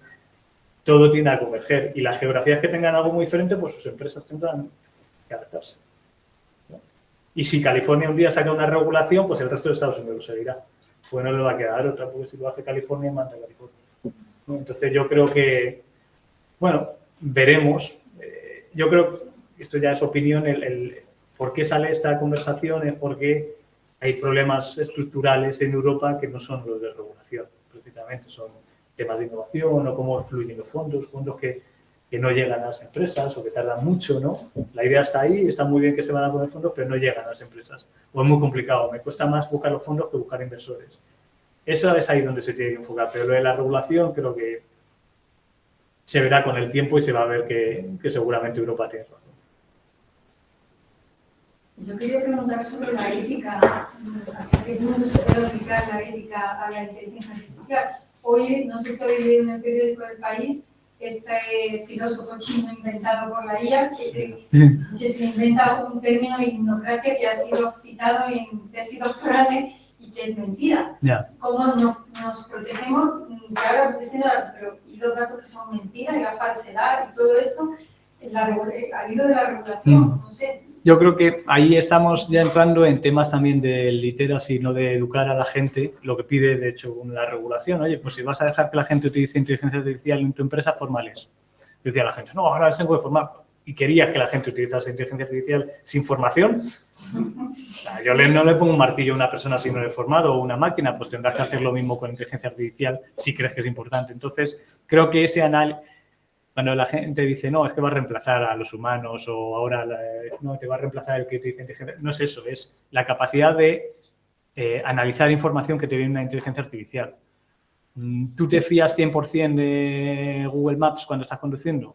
todo tiende a converger. Y las geografías que tengan algo muy diferente, pues sus empresas tendrán que adaptarse. Y si California un día saca una regulación, pues el resto de Estados Unidos lo seguirá. Pues no le va a quedar otra, porque si lo hace California, manda California. Entonces yo creo que, bueno, veremos. Yo creo, esto ya es opinión, por qué sale esta conversación es porque hay problemas estructurales en Europa que no son los de regulación, precisamente son temas de innovación o cómo fluyen los fondos que no llegan a las empresas o que tardan mucho, ¿no? La idea está ahí, está muy bien que se van a poner fondos, pero no llegan a las empresas. O es muy complicado, me cuesta más buscar los fondos que buscar inversores. Eso es ahí donde se tiene que enfocar, pero lo de la regulación creo que se verá con el tiempo y se va a ver que seguramente Europa tiene razón. Yo quería preguntar sobre la ética, ¿a qué punto se puede aplicar la ética a la inteligencia artificial? Hoy, no sé si habéis leído en el periódico del País, este filósofo chino inventado por la IA, que se inventa un término de hipnocracia que ha sido citado en tesis doctorales y que es mentira. Yeah. ¿Cómo nos protegemos? Claro, la protección de datos, pero y los datos que son mentiras y la falsedad y todo esto, al hilo de la regulación, no sé. Yo creo que ahí estamos ya entrando en temas también de literacy, no de educar a la gente, lo que pide, de hecho, la regulación. Oye, pues si vas a dejar que la gente utilice inteligencia artificial en tu empresa, formales. Decía la gente, no, ahora les tengo que formar. ¿Y querías que la gente utilizase inteligencia artificial sin formación? Yo no le pongo un martillo a una persona si no le he formado o una máquina, pues tendrás que hacer lo mismo con inteligencia artificial si crees que es importante. Entonces, creo que ese análisis... Cuando la gente dice, no, es que va a reemplazar a los humanos o ahora no, te va a reemplazar el que te dice inteligencia. No es eso, es la capacidad de analizar información que te viene una inteligencia artificial. ¿Tú te fías 100% de Google Maps cuando estás conduciendo?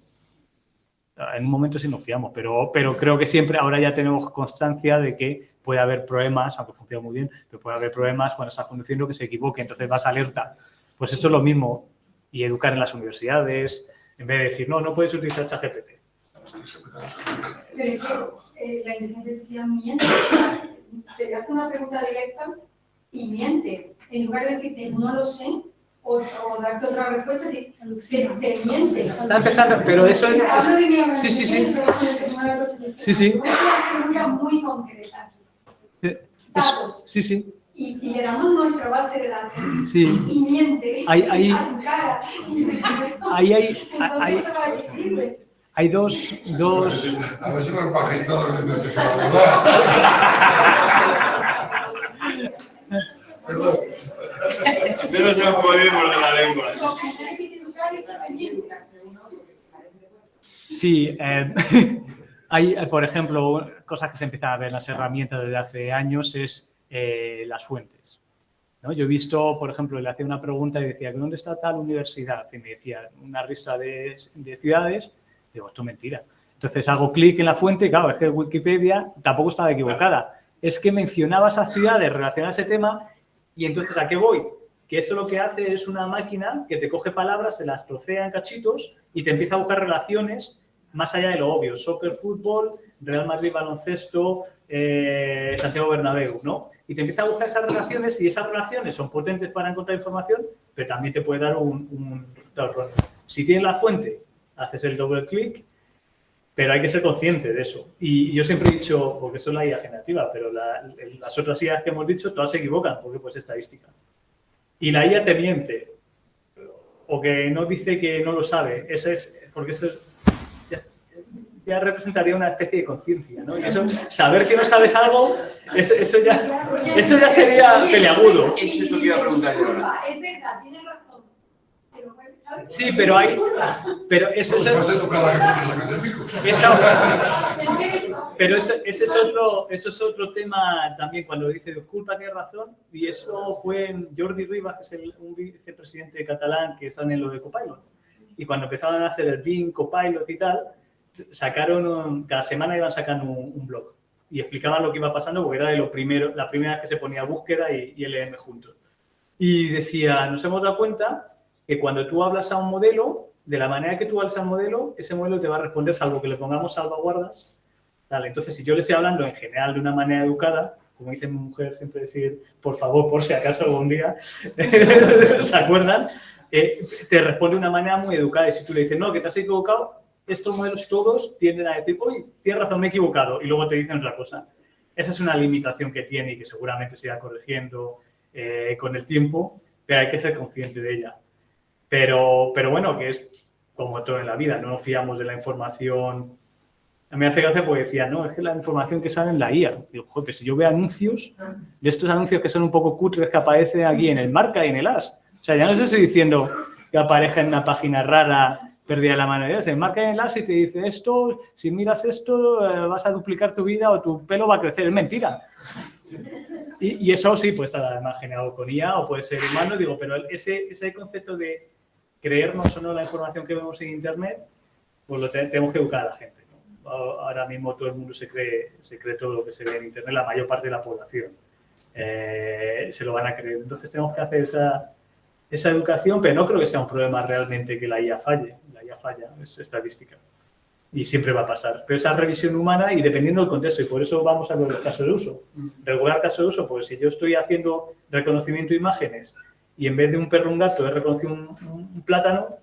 En un momento sí nos fiamos, pero creo que siempre, ahora ya tenemos constancia de que puede haber problemas, aunque funciona muy bien, pero puede haber problemas cuando estás conduciendo que se equivoque, entonces vas alerta. Pues esto es lo mismo. Y educar en las universidades, en vez de decir, no puedes utilizar ChatGPT. Pero es que la inteligencia artificial miente. Te hace una pregunta directa y miente. En lugar de decirte, no lo sé, o darte otra respuesta, te miente. Está empezando, pero eso es... Hablo de mi Sí. Es una pregunta muy concreta. Datos. Sí. Y le damos nuestra base de datos. Sí. Y miente. Ahí a tu cara. hay dos... A ver si los magistrados les se Perdón. No se ha podido morder la lengua. Sí, hay, por ejemplo, cosas que se empiezan a ver en las herramientas desde hace años es las fuentes, ¿no? Yo he visto, por ejemplo, le hacía una pregunta y decía, ¿dónde está tal universidad? Y me decía, una lista de ciudades. Digo, esto es mentira. Entonces hago clic en la fuente y claro, es que Wikipedia tampoco estaba equivocada. Es que mencionaba esas ciudades relacionadas a ese tema y entonces, ¿a qué voy? Que esto lo que hace es una máquina que te coge palabras, se las trocea en cachitos y te empieza a buscar relaciones más allá de lo obvio. Soccer, fútbol, Real Madrid, baloncesto, Santiago Bernabéu, ¿no? Y te empieza a buscar esas relaciones y esas relaciones son potentes para encontrar información, pero también te puede dar un error. Si tienes la fuente, haces el doble clic, pero hay que ser consciente de eso. Y yo siempre he dicho, porque esto es la IA generativa, pero las otras IAs que hemos dicho, todas se equivocan, porque pues es estadística. Y la IA te miente, o que no dice que no lo sabe, porque eso ya representaría una especie de conciencia, ¿no? Y eso, saber que no sabes algo, eso ya sería peleagudo. Eso es lo que iba a preguntar yo ahora. Es verdad, tienes razón. Sí, pero eso es... Pues educada que muchos académicos. Pero ese es otro tema también, cuando dice, disculpa, tienes razón, y eso fue en Jordi Rivas, que es un vicepresidente catalán que está en lo de Copilot. Y cuando empezaban a hacer el Bing, Copilot y tal, cada semana iban sacando un blog y explicaban lo que iba pasando porque era de la primera vez que se ponía búsqueda y LM juntos. Y decía, nos hemos dado cuenta que cuando tú hablas a un modelo, de la manera que tú hablas al modelo, ese modelo te va a responder salvo que le pongamos salvaguardas. Vale, entonces, si yo le estoy hablando en general de una manera educada, como dice mi mujer siempre decir, por favor, por si acaso algún día, ¿se acuerdan? Te responde de una manera muy educada. Y si tú le dices, no, que te has equivocado, estos modelos todos tienden a decir, uy, tienes razón, me he equivocado, y luego te dicen otra cosa. Esa es una limitación que tiene y que seguramente se irá corrigiendo con el tiempo, pero hay que ser consciente de ella. Pero bueno, que es como todo en la vida, no nos fiamos de la información. A mí me hace gracia porque decía, no, es que la información que sale en la IA. Digo, joder, si yo veo anuncios, de estos anuncios que son un poco cutres que aparecen aquí en el Marca y en el As. O sea, ya no estoy diciendo que aparezca en una página rara, perdida la mano. Se Marca y en el As y te dice esto, si miras esto, vas a duplicar tu vida o tu pelo va a crecer. Es mentira. Y eso sí puede estar además generado con IA o puede ser humano, digo, pero ese concepto de creernos o no la información que vemos en Internet, pues lo tenemos que educar a la gente, ¿no? Ahora mismo todo el mundo se cree todo lo que se ve en Internet, la mayor parte de la población se lo van a creer. Entonces tenemos que hacer esa educación, pero no creo que sea un problema realmente que la IA falle. La IA falla, es estadística. Y siempre va a pasar. Pero esa revisión humana y dependiendo del contexto, y por eso vamos a ver el caso de uso. Regular caso de uso, pues si yo estoy haciendo reconocimiento de imágenes y en vez de un perro un gato he reconocido un plátano,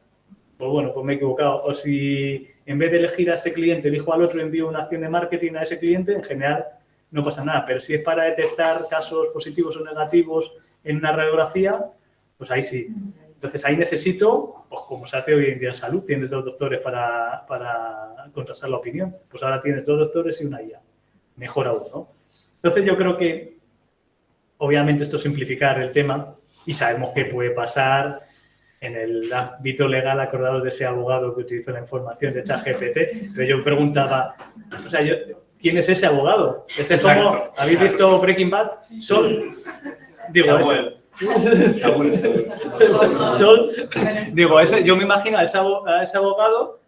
pues bueno, pues me he equivocado. O si en vez de elegir a este cliente elijo al otro y envío una acción de marketing a ese cliente, en general no pasa nada. Pero si es para detectar casos positivos o negativos en una radiografía, pues ahí sí. Entonces ahí necesito, pues como se hace hoy en día en salud, tienes 2 doctores para contrastar la opinión. Pues ahora tienes 2 doctores y una IA. Mejor aún, ¿no? Entonces yo creo que obviamente esto es simplificar el tema y sabemos qué puede pasar en el ámbito legal acordados de ese abogado que utilizó la información de ChatGPT, pero yo preguntaba, o sea, ¿quién es ese abogado? ¿Es el como, ¿habéis visto Breaking Bad? Sol. Digo, Samuel. Sol. Digo, yo me imagino a ese abogado,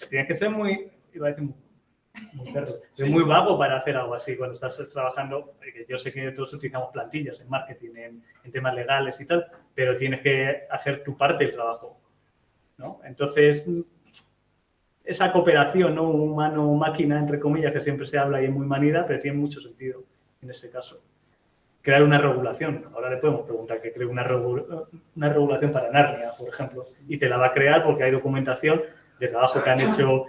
tiene que ser muy, iba a decir muy perro, es muy vago para hacer algo así cuando estás trabajando. Yo sé que todos utilizamos plantillas en marketing, en temas legales y tal, pero tienes que hacer tu parte del trabajo, ¿no? Entonces, esa cooperación, ¿no? Humano-máquina, entre comillas, que siempre se habla y es muy manida, pero tiene mucho sentido en este caso. Crear una regulación. Ahora le podemos preguntar que cree una regulación para Narnia, por ejemplo, y te la va a crear porque hay documentación de trabajo que han hecho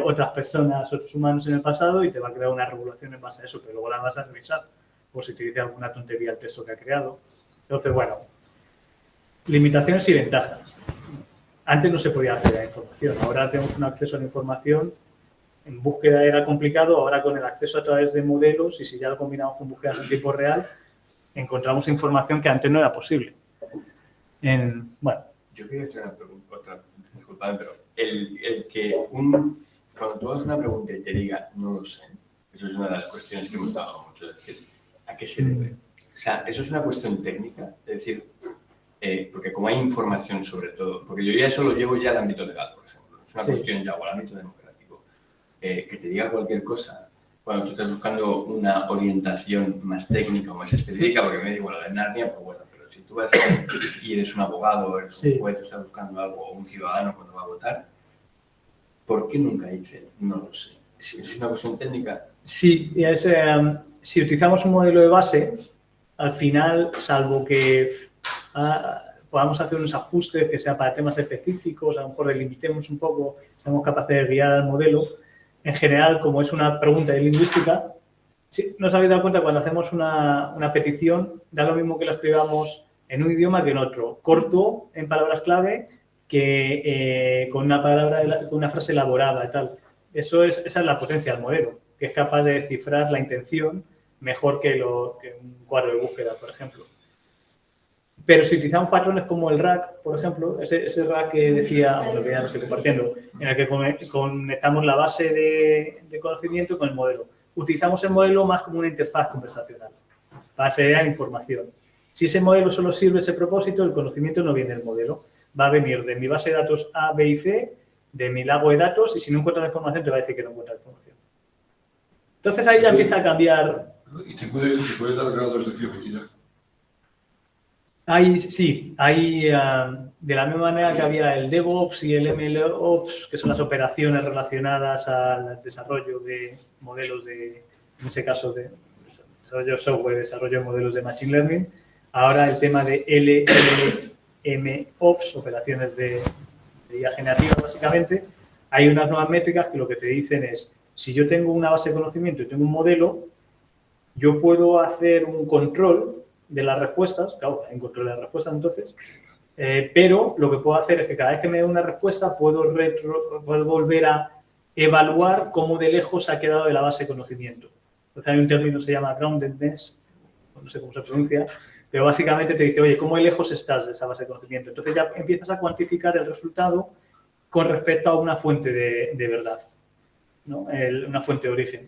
otras personas, otros humanos en el pasado, y te va a crear una regulación en base a eso, pero luego la vas a revisar por si te dice alguna tontería el texto que ha creado. Entonces, bueno, limitaciones y ventajas. Antes no se podía acceder a la información, ahora tenemos un acceso a la información. En búsqueda era complicado, ahora con el acceso a través de modelos, y si ya lo combinamos con búsquedas en tiempo real, encontramos información que antes no era posible. Bueno. Yo quería hacer una pregunta, disculpadme, pero cuando tú haces una pregunta y te diga, no lo sé, eso es una de las cuestiones que hemos trabajado mucho, es decir, ¿a qué se debe? O sea, eso es una cuestión técnica, es decir, porque como hay información sobre todo, porque yo ya eso lo llevo ya al ámbito legal, por ejemplo, es una cuestión ya, o al ámbito democrático, que te diga cualquier cosa, cuando tú estás buscando una orientación más técnica o más específica, porque me digo, lo de Narnia, pues bueno, pero si tú vas y eres un abogado, eres un juez, estás buscando algo, o un ciudadano cuando va a votar, ¿por qué nunca dicen no lo sé? ¿Es una cuestión técnica? Sí, si utilizamos un modelo de base, al final, salvo que podamos hacer unos ajustes que sea para temas específicos, a lo mejor delimitemos un poco, seamos capaces de guiar al modelo. En general, como es una pregunta de lingüística, ¿no os habéis dado cuenta cuando hacemos una petición, da lo mismo que la escribamos en un idioma que en otro? Corto en palabras clave que con una frase elaborada y tal. Esa es la potencia del modelo, que es capaz de descifrar la intención mejor que un cuadro de búsqueda, por ejemplo. Pero si utilizamos patrones como el RAC, por ejemplo, ese RAC que decía, bueno, que ya lo estoy compartiendo, en el que conectamos la base de conocimiento con el modelo. Utilizamos el modelo más como una interfaz conversacional para acceder a la información. Si ese modelo solo sirve ese propósito, el conocimiento no viene del modelo. Va a venir de mi base de datos A, B y C, de mi lago de datos, y si no encuentra la información, te va a decir que no encuentra la información. Entonces ahí ya empieza a cambiar. ¿Y te puede dar grados de fiabilidad? Sí, hay de la misma manera que había el DevOps y el MLOps, que son las operaciones relacionadas al desarrollo de modelos en ese caso de desarrollo de software, desarrollo de modelos de Machine Learning. Ahora el tema de LLMOps, operaciones de IA generativa básicamente, hay unas nuevas métricas que lo que te dicen es, si yo tengo una base de conocimiento y tengo un modelo, yo puedo hacer un control de las respuestas, claro, hay un control de las respuestas entonces, pero lo que puedo hacer es que cada vez que me dé una respuesta puedo volver a evaluar cómo de lejos ha quedado de la base de conocimiento. Entonces hay un término que se llama groundedness, no sé cómo se pronuncia, pero básicamente te dice, oye, ¿cómo lejos estás de esa base de conocimiento? Entonces ya empiezas a cuantificar el resultado con respecto a una fuente de verdad, ¿no? Una fuente de origen.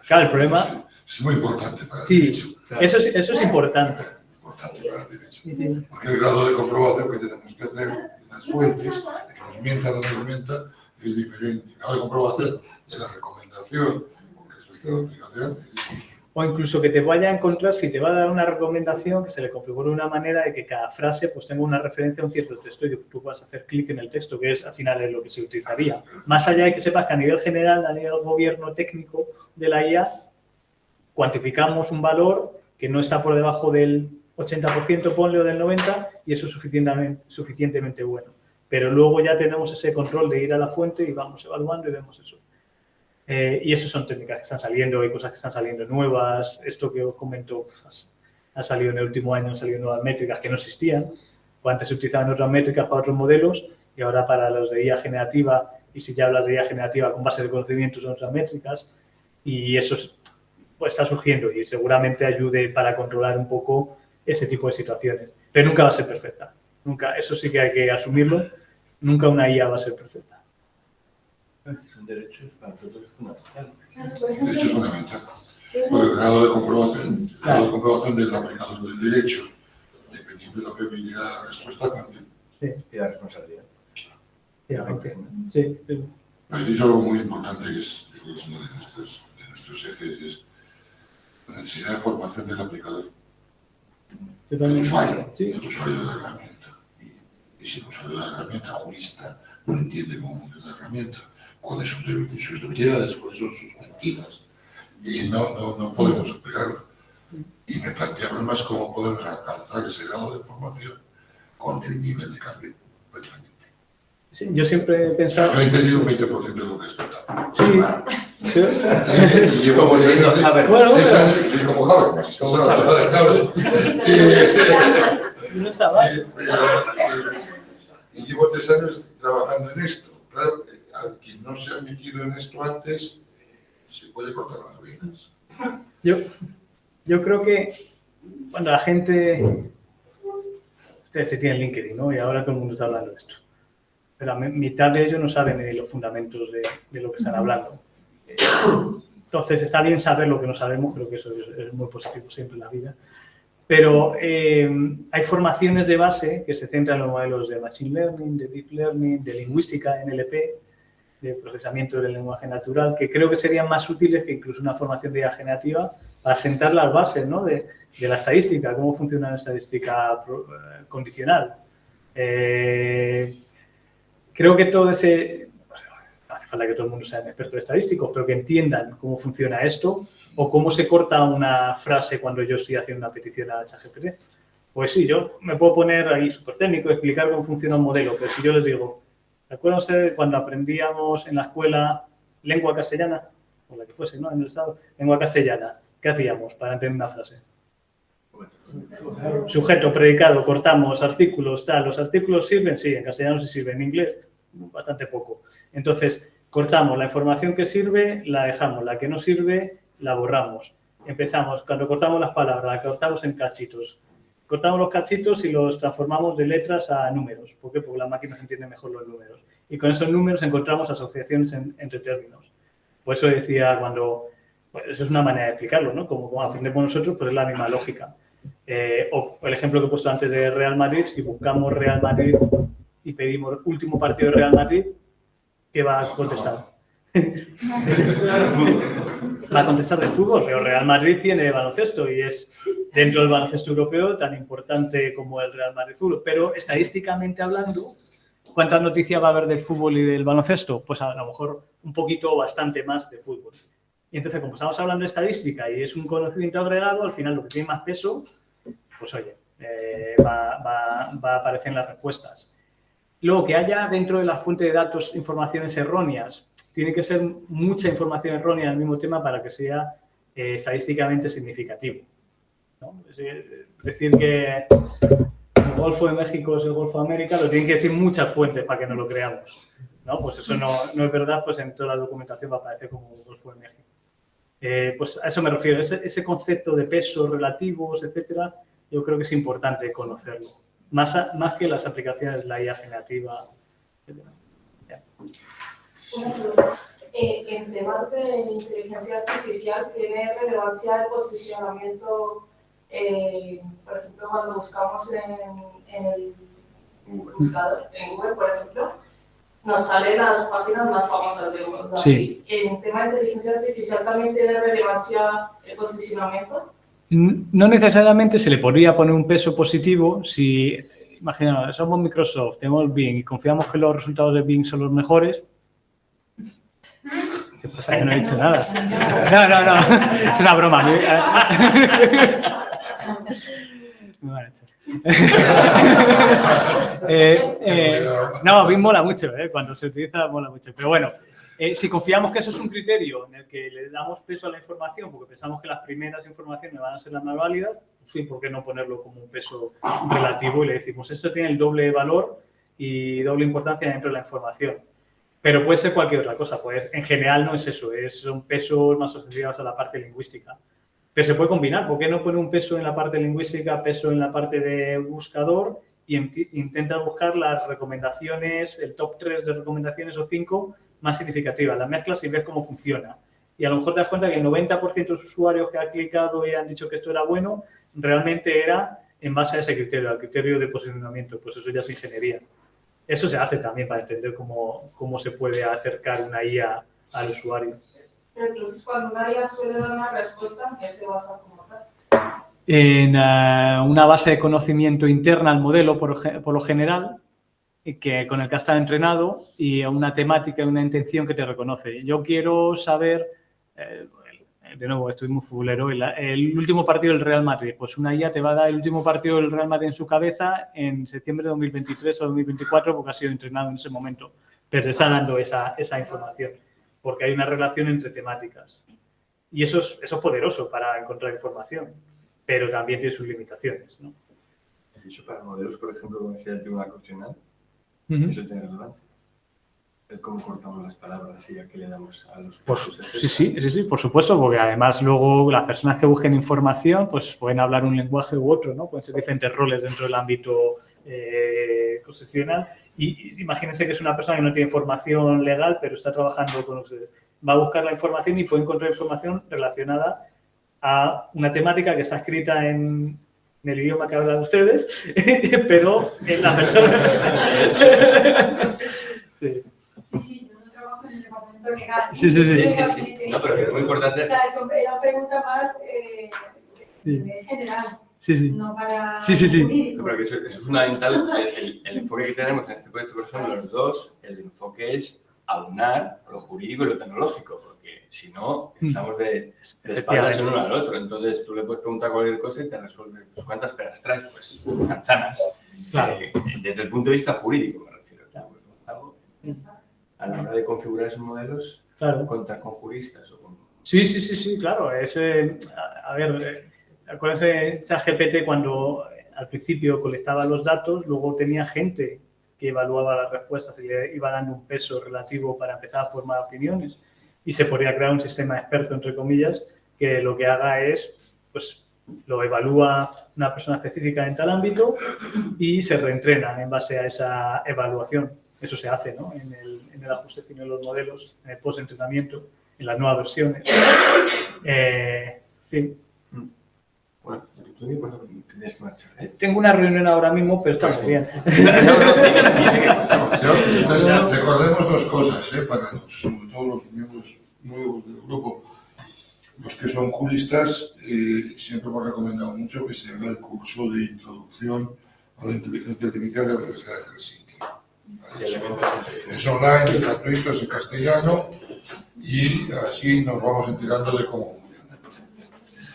Claro, el problema... Es muy importante para el sí, derecho. Claro. Eso es importante. Importante para el derecho. Porque el grado de comprobación que tenemos que hacer en las fuentes, de que nos mientan o no nos mientan, es diferente. El grado de comprobación de la recomendación respecto a la aplicación es distinto. O incluso que te vaya a encontrar, si te va a dar una recomendación, que se le configure de una manera de que cada frase pues tenga una referencia a un cierto texto y que tú puedas hacer clic en el texto, que es al final es lo que se utilizaría. Más allá de que sepas que a nivel general, a nivel gobierno técnico de la IA, cuantificamos un valor que no está por debajo del 80%, ponle, o del 90%, y eso es suficientemente bueno. Pero luego ya tenemos ese control de ir a la fuente y vamos evaluando y vemos eso. Y esas son técnicas que están saliendo, hay cosas que están saliendo nuevas. Esto que os comento pues, ha salido en el último año, han salido nuevas métricas que no existían. O antes se utilizaban otras métricas para otros modelos y ahora para los de IA generativa, y si ya hablas de IA generativa con base de conocimiento son otras métricas. Y eso pues, está surgiendo y seguramente ayude para controlar un poco ese tipo de situaciones. Pero nunca va a ser perfecta. Nunca, eso sí que hay que asumirlo. Nunca una IA va a ser perfecta. Son derechos para nosotros es fundamental. Por De hecho, es ejemplo, fundamental. Porque el grado de comprobación del aplicador del derecho, dependiendo de la fiabilidad de la respuesta, cambia. Sí, Y la responsabilidad. sí, sí. Habéis dicho algo muy importante que es uno de nuestros ejes, y es la necesidad de formación del aplicador, Yo del también. usuario, Sí. del usuario de la herramienta. Y si el usuario de la herramienta, jurista, no entiende cómo funciona la herramienta, cuáles son sus debilidades, cuáles son sus mentiras, y no podemos explicarlo. Y me planteo más cómo podemos alcanzar ese grado de formación con el nivel de cambio permanente. Sí, yo siempre he pensado... Yo he entendido un 20% de lo que has contado. Sí. Sí. Y llevo Como tres señor años- Haber. Bueno, seis bueno. años, y como Haber, pues, estás a la altura de Haber. No estaba. Y llevo 3 años trabajando en esto. Claro, al quien no se ha metido en esto antes, se puede cortar las venas. Yo creo que cuando la gente... Ustedes sí tienen LinkedIn, ¿no? Y ahora todo el mundo está hablando de esto. Pero mitad de ellos no saben ni los fundamentos de lo que están hablando. Entonces, está bien saber lo que no sabemos, creo que eso es muy positivo siempre en la vida. Pero hay formaciones de base que se centran en los modelos de Machine Learning, de Deep Learning, de lingüística, NLP, de procesamiento del lenguaje natural, que creo que serían más útiles que incluso una formación de IA generativa para sentar las bases, ¿no? de la estadística, cómo funciona la estadística condicional. Creo que todo ese... No hace falta que todo el mundo sea un experto estadístico, pero que entiendan cómo funciona esto o cómo se corta una frase cuando yo estoy haciendo una petición a ChatGPT. Pues sí, yo me puedo poner ahí súper técnico, explicar cómo funciona un modelo, pero si yo les digo, ¿recuerdan ustedes cuando aprendíamos en la escuela lengua castellana? O la que fuese, ¿no? En el estado, lengua castellana. ¿Qué hacíamos para entender una frase? Sujeto, predicado, cortamos, artículos, tal. ¿Los artículos sirven? Sí, en castellano sí sirven. En inglés, bastante poco. Entonces, cortamos la información que sirve, la dejamos. La que no sirve, la borramos. Empezamos, cuando cortamos las palabras, la cortamos en cachitos. Cortamos los cachitos y los transformamos de letras a números. ¿Por qué? Porque la máquina entiende mejor los números. Y con esos números encontramos asociaciones entre términos. Por eso decía cuando... Pues eso es una manera de explicarlo, ¿no? Como aprendemos nosotros, pues es la misma lógica. O el ejemplo que he puesto antes de Real Madrid, si buscamos Real Madrid y pedimos último partido de Real Madrid, ¿qué va a contestar? Va a contestar del fútbol, pero Real Madrid tiene baloncesto y es dentro del baloncesto europeo tan importante como el Real Madrid fútbol. Pero estadísticamente hablando, ¿cuántas noticias va a haber del fútbol y del baloncesto? Pues a lo mejor un poquito o bastante más de fútbol. Y entonces, como estamos hablando de estadística y es un conocimiento agregado, al final lo que tiene más peso, pues oye, va a aparecer en las respuestas. Luego, que haya dentro de la fuente de datos informaciones erróneas, tiene que ser mucha información errónea en el mismo tema para que sea estadísticamente significativo, ¿no? Es decir que el Golfo de México es el Golfo de América, lo tienen que decir muchas fuentes para que no lo creamos, ¿no? Pues eso no es verdad, pues en toda la documentación va a aparecer como Golfo de México. Pues a eso me refiero, ese concepto de pesos relativos, etcétera, yo creo que es importante conocerlo, más que las aplicaciones de la IA generativa, etcétera. Una pregunta. En temas de inteligencia artificial, ¿tiene relevancia el posicionamiento, por ejemplo, cuando buscamos en el buscador, en Google, por ejemplo, nos salen las páginas más famosas de Google? Sí. ¿En tema de inteligencia artificial también tiene relevancia el posicionamiento? No necesariamente se le podría poner un peso positivo si, imagina, somos Microsoft, tenemos Bing y confiamos que los resultados de Bing son los mejores. ¿Qué pasa? Yo no he dicho nada. No, es una broma. Me van a echar. No, Bing mola mucho, cuando se utiliza mola mucho. Pero bueno, si confiamos que eso es un criterio en el que le damos peso a la información porque pensamos que las primeras informaciones van a ser las más válidas, pues sí, ¿por qué no ponerlo como un peso relativo? Y le decimos, esto tiene el doble valor y doble importancia dentro de la información. Pero puede ser cualquier otra cosa, pues en general no es eso, son pesos más asociados a la parte lingüística. Pero se puede combinar, ¿por qué no poner un peso en la parte lingüística, peso en la parte de buscador y intentas buscar las recomendaciones, el top 3 de recomendaciones o 5 más significativas. Las mezclas y ves cómo funciona. Y a lo mejor te das cuenta que el 90% de los usuarios que han clicado y han dicho que esto era bueno, realmente era en base a ese criterio, al criterio de posicionamiento. Pues eso ya es ingeniería. Eso se hace también para entender cómo se puede acercar una IA al usuario. Pero entonces, cuando una IA suele dar una respuesta, ¿en qué se basa como tal? En una base de conocimiento interna al modelo, por lo general, con el que ha estado entrenado, y una temática y una intención que te reconoce. Yo quiero saber, de nuevo, estoy muy futbolero, el último partido del Real Madrid. Pues una IA te va a dar el último partido del Real Madrid en su cabeza en septiembre de 2023 o 2024 porque ha sido entrenado en ese momento. Pero te está dando esa información porque hay una relación entre temáticas. Y eso es poderoso para encontrar información, pero también tiene sus limitaciones, ¿no? Eso para modelos, por ejemplo, como decía el Tribunal Constitucional, eso tiene relevancia. El cómo cortamos las palabras y a qué le damos a los cursos. Sí, por supuesto, porque además luego las personas que busquen información pues pueden hablar un lenguaje u otro, ¿no? Pueden ser diferentes roles dentro del ámbito constitucional. Y imagínense que es una persona que no tiene formación legal, pero está trabajando con ustedes. Va a buscar la información y puede encontrar información relacionada a una temática que está escrita en el idioma que hablan ustedes, pero en la persona... Sí. Sí, yo no trabajo en el departamento legal. Sí. No, pero es muy importante. O sea, es una pregunta más general, Sí. no para Sí. jurídico. Pero que eso es fundamental. El enfoque que tenemos en este proyecto, por ejemplo, los dos, el enfoque es aunar lo jurídico y lo tecnológico, porque si no, estamos de espaldas el uno al otro. Entonces, tú le puedes preguntar cualquier cosa y te resuelve. Pues, ¿cuántas peras traes? Pues manzanas. Claro. Desde el punto de vista jurídico, me refiero. A la hora de configurar esos modelos, Claro. contar con juristas o con... Sí, claro. Acuérdense, ChatGPT cuando al principio colectaba los datos, luego tenía gente que evaluaba las respuestas y le iba dando un peso relativo para empezar a formar opiniones. Y se podría crear un sistema experto, entre comillas, que lo que haga es, pues, lo evalúa una persona específica en tal ámbito y se reentrena en base a esa evaluación. Eso se hace, ¿no? En el ajuste fino de los modelos, en el post-entrenamiento, en las nuevas versiones. Sí. Bueno, tú tienes que marchar, ¿eh? Tengo una reunión ahora mismo, pero está muy bien. Entonces, recordemos dos cosas, sobre todo los miembros nuevos del grupo. Los que son juristas, siempre hemos recomendado mucho que se haga el curso de introducción a la inteligencia artificial de la Universidad de Helsinki. Es online, es gratuito, es en castellano y así nos vamos enterando de cómo funciona.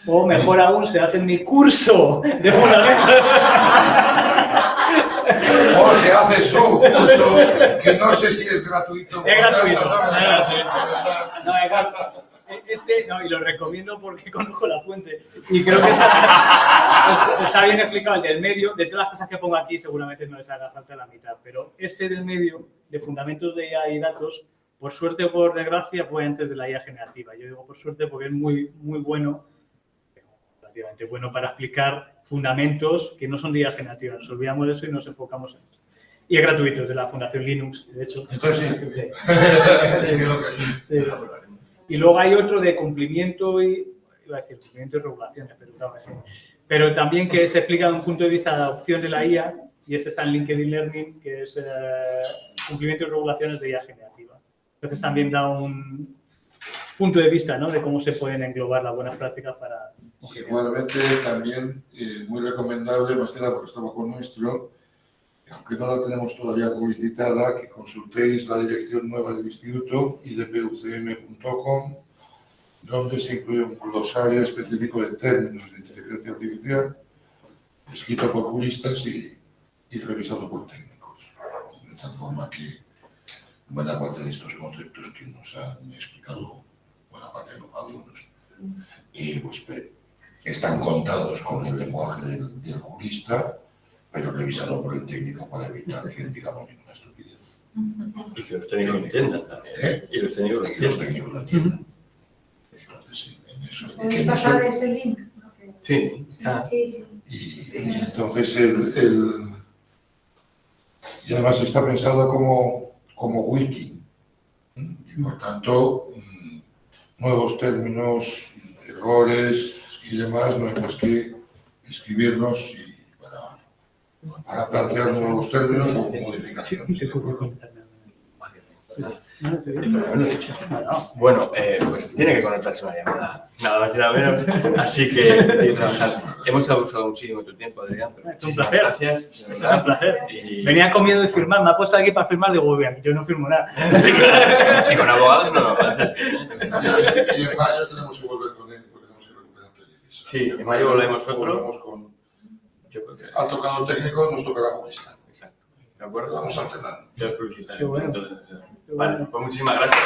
O mejor aún, se hace mi curso de fundamento. O se hace su curso, que no sé si es gratuito. Es gratuito. No, es gratuito. Y lo recomiendo porque conozco la fuente. Y creo que está bien explicado el del medio. De todas las cosas que pongo aquí, seguramente no les haga falta la mitad. Pero este del medio, de fundamentos de IA y datos, por suerte o por desgracia, fue antes de la IA generativa. Yo digo por suerte porque es muy bueno, relativamente bueno para explicar fundamentos que no son de IA generativa. Nos olvidamos de eso y nos enfocamos en eso. Y es gratuito, es de la Fundación Linux, de hecho. Entonces sí. Y luego hay otro de cumplimiento cumplimiento y regulaciones, pero también que se explica desde un punto de vista de la adopción de la IA, y este está en LinkedIn Learning, que es cumplimiento y regulaciones de IA generativa. Entonces también da un punto de vista, ¿no?, de cómo se pueden englobar las buenas prácticas para... Igualmente, también muy recomendable, más que nada porque está bajo nuestro, aunque no la tenemos todavía publicitada, que consultéis la dirección nueva del instituto, idpucm.com, donde se incluye un glosario específico de términos de inteligencia artificial, escrito por juristas y revisado por técnicos. De tal forma que buena parte de estos conceptos que nos han explicado, buena parte de los alumnos, pues, están contados con el lenguaje del jurista, pero revisado por el técnico para evitar que digamos ninguna estupidez. Y que los técnicos lo entiendan también. Y los técnicos lo entiendan. Entonces, en eso, ¿Puedes pasar ese link? Sí. Sí. Y entonces y además está pensado como wiki. Y por tanto, nuevos términos, errores y demás, no hay más que escribirnos y para plantear nuevos términos o modificaciones. Bueno, pues tiene que conectarse una llamada, nada más y nada menos, así que trabajar. Hemos abusado muchísimo de tu tiempo, Adrián, pero Es un muchísimas placer. gracias. de Es verdad. un placer. Y- Venía comiendo y firmar, me ha puesto aquí para firmar, digo, bien, yo no firmo nada. Sí, con abogados no, haces bien. Y en mayo tenemos que volver con él, porque tenemos que recuperar talleres. Sí, en mayo volvemos otro. Volvemos con Yo creo que al tocado técnico, nos tocará jurista. exacto. ¿De acuerdo? Vamos alternando. Te los felicitaré. Qué bueno. Entonces, Qué vale, bueno. pues muchísimas gracias.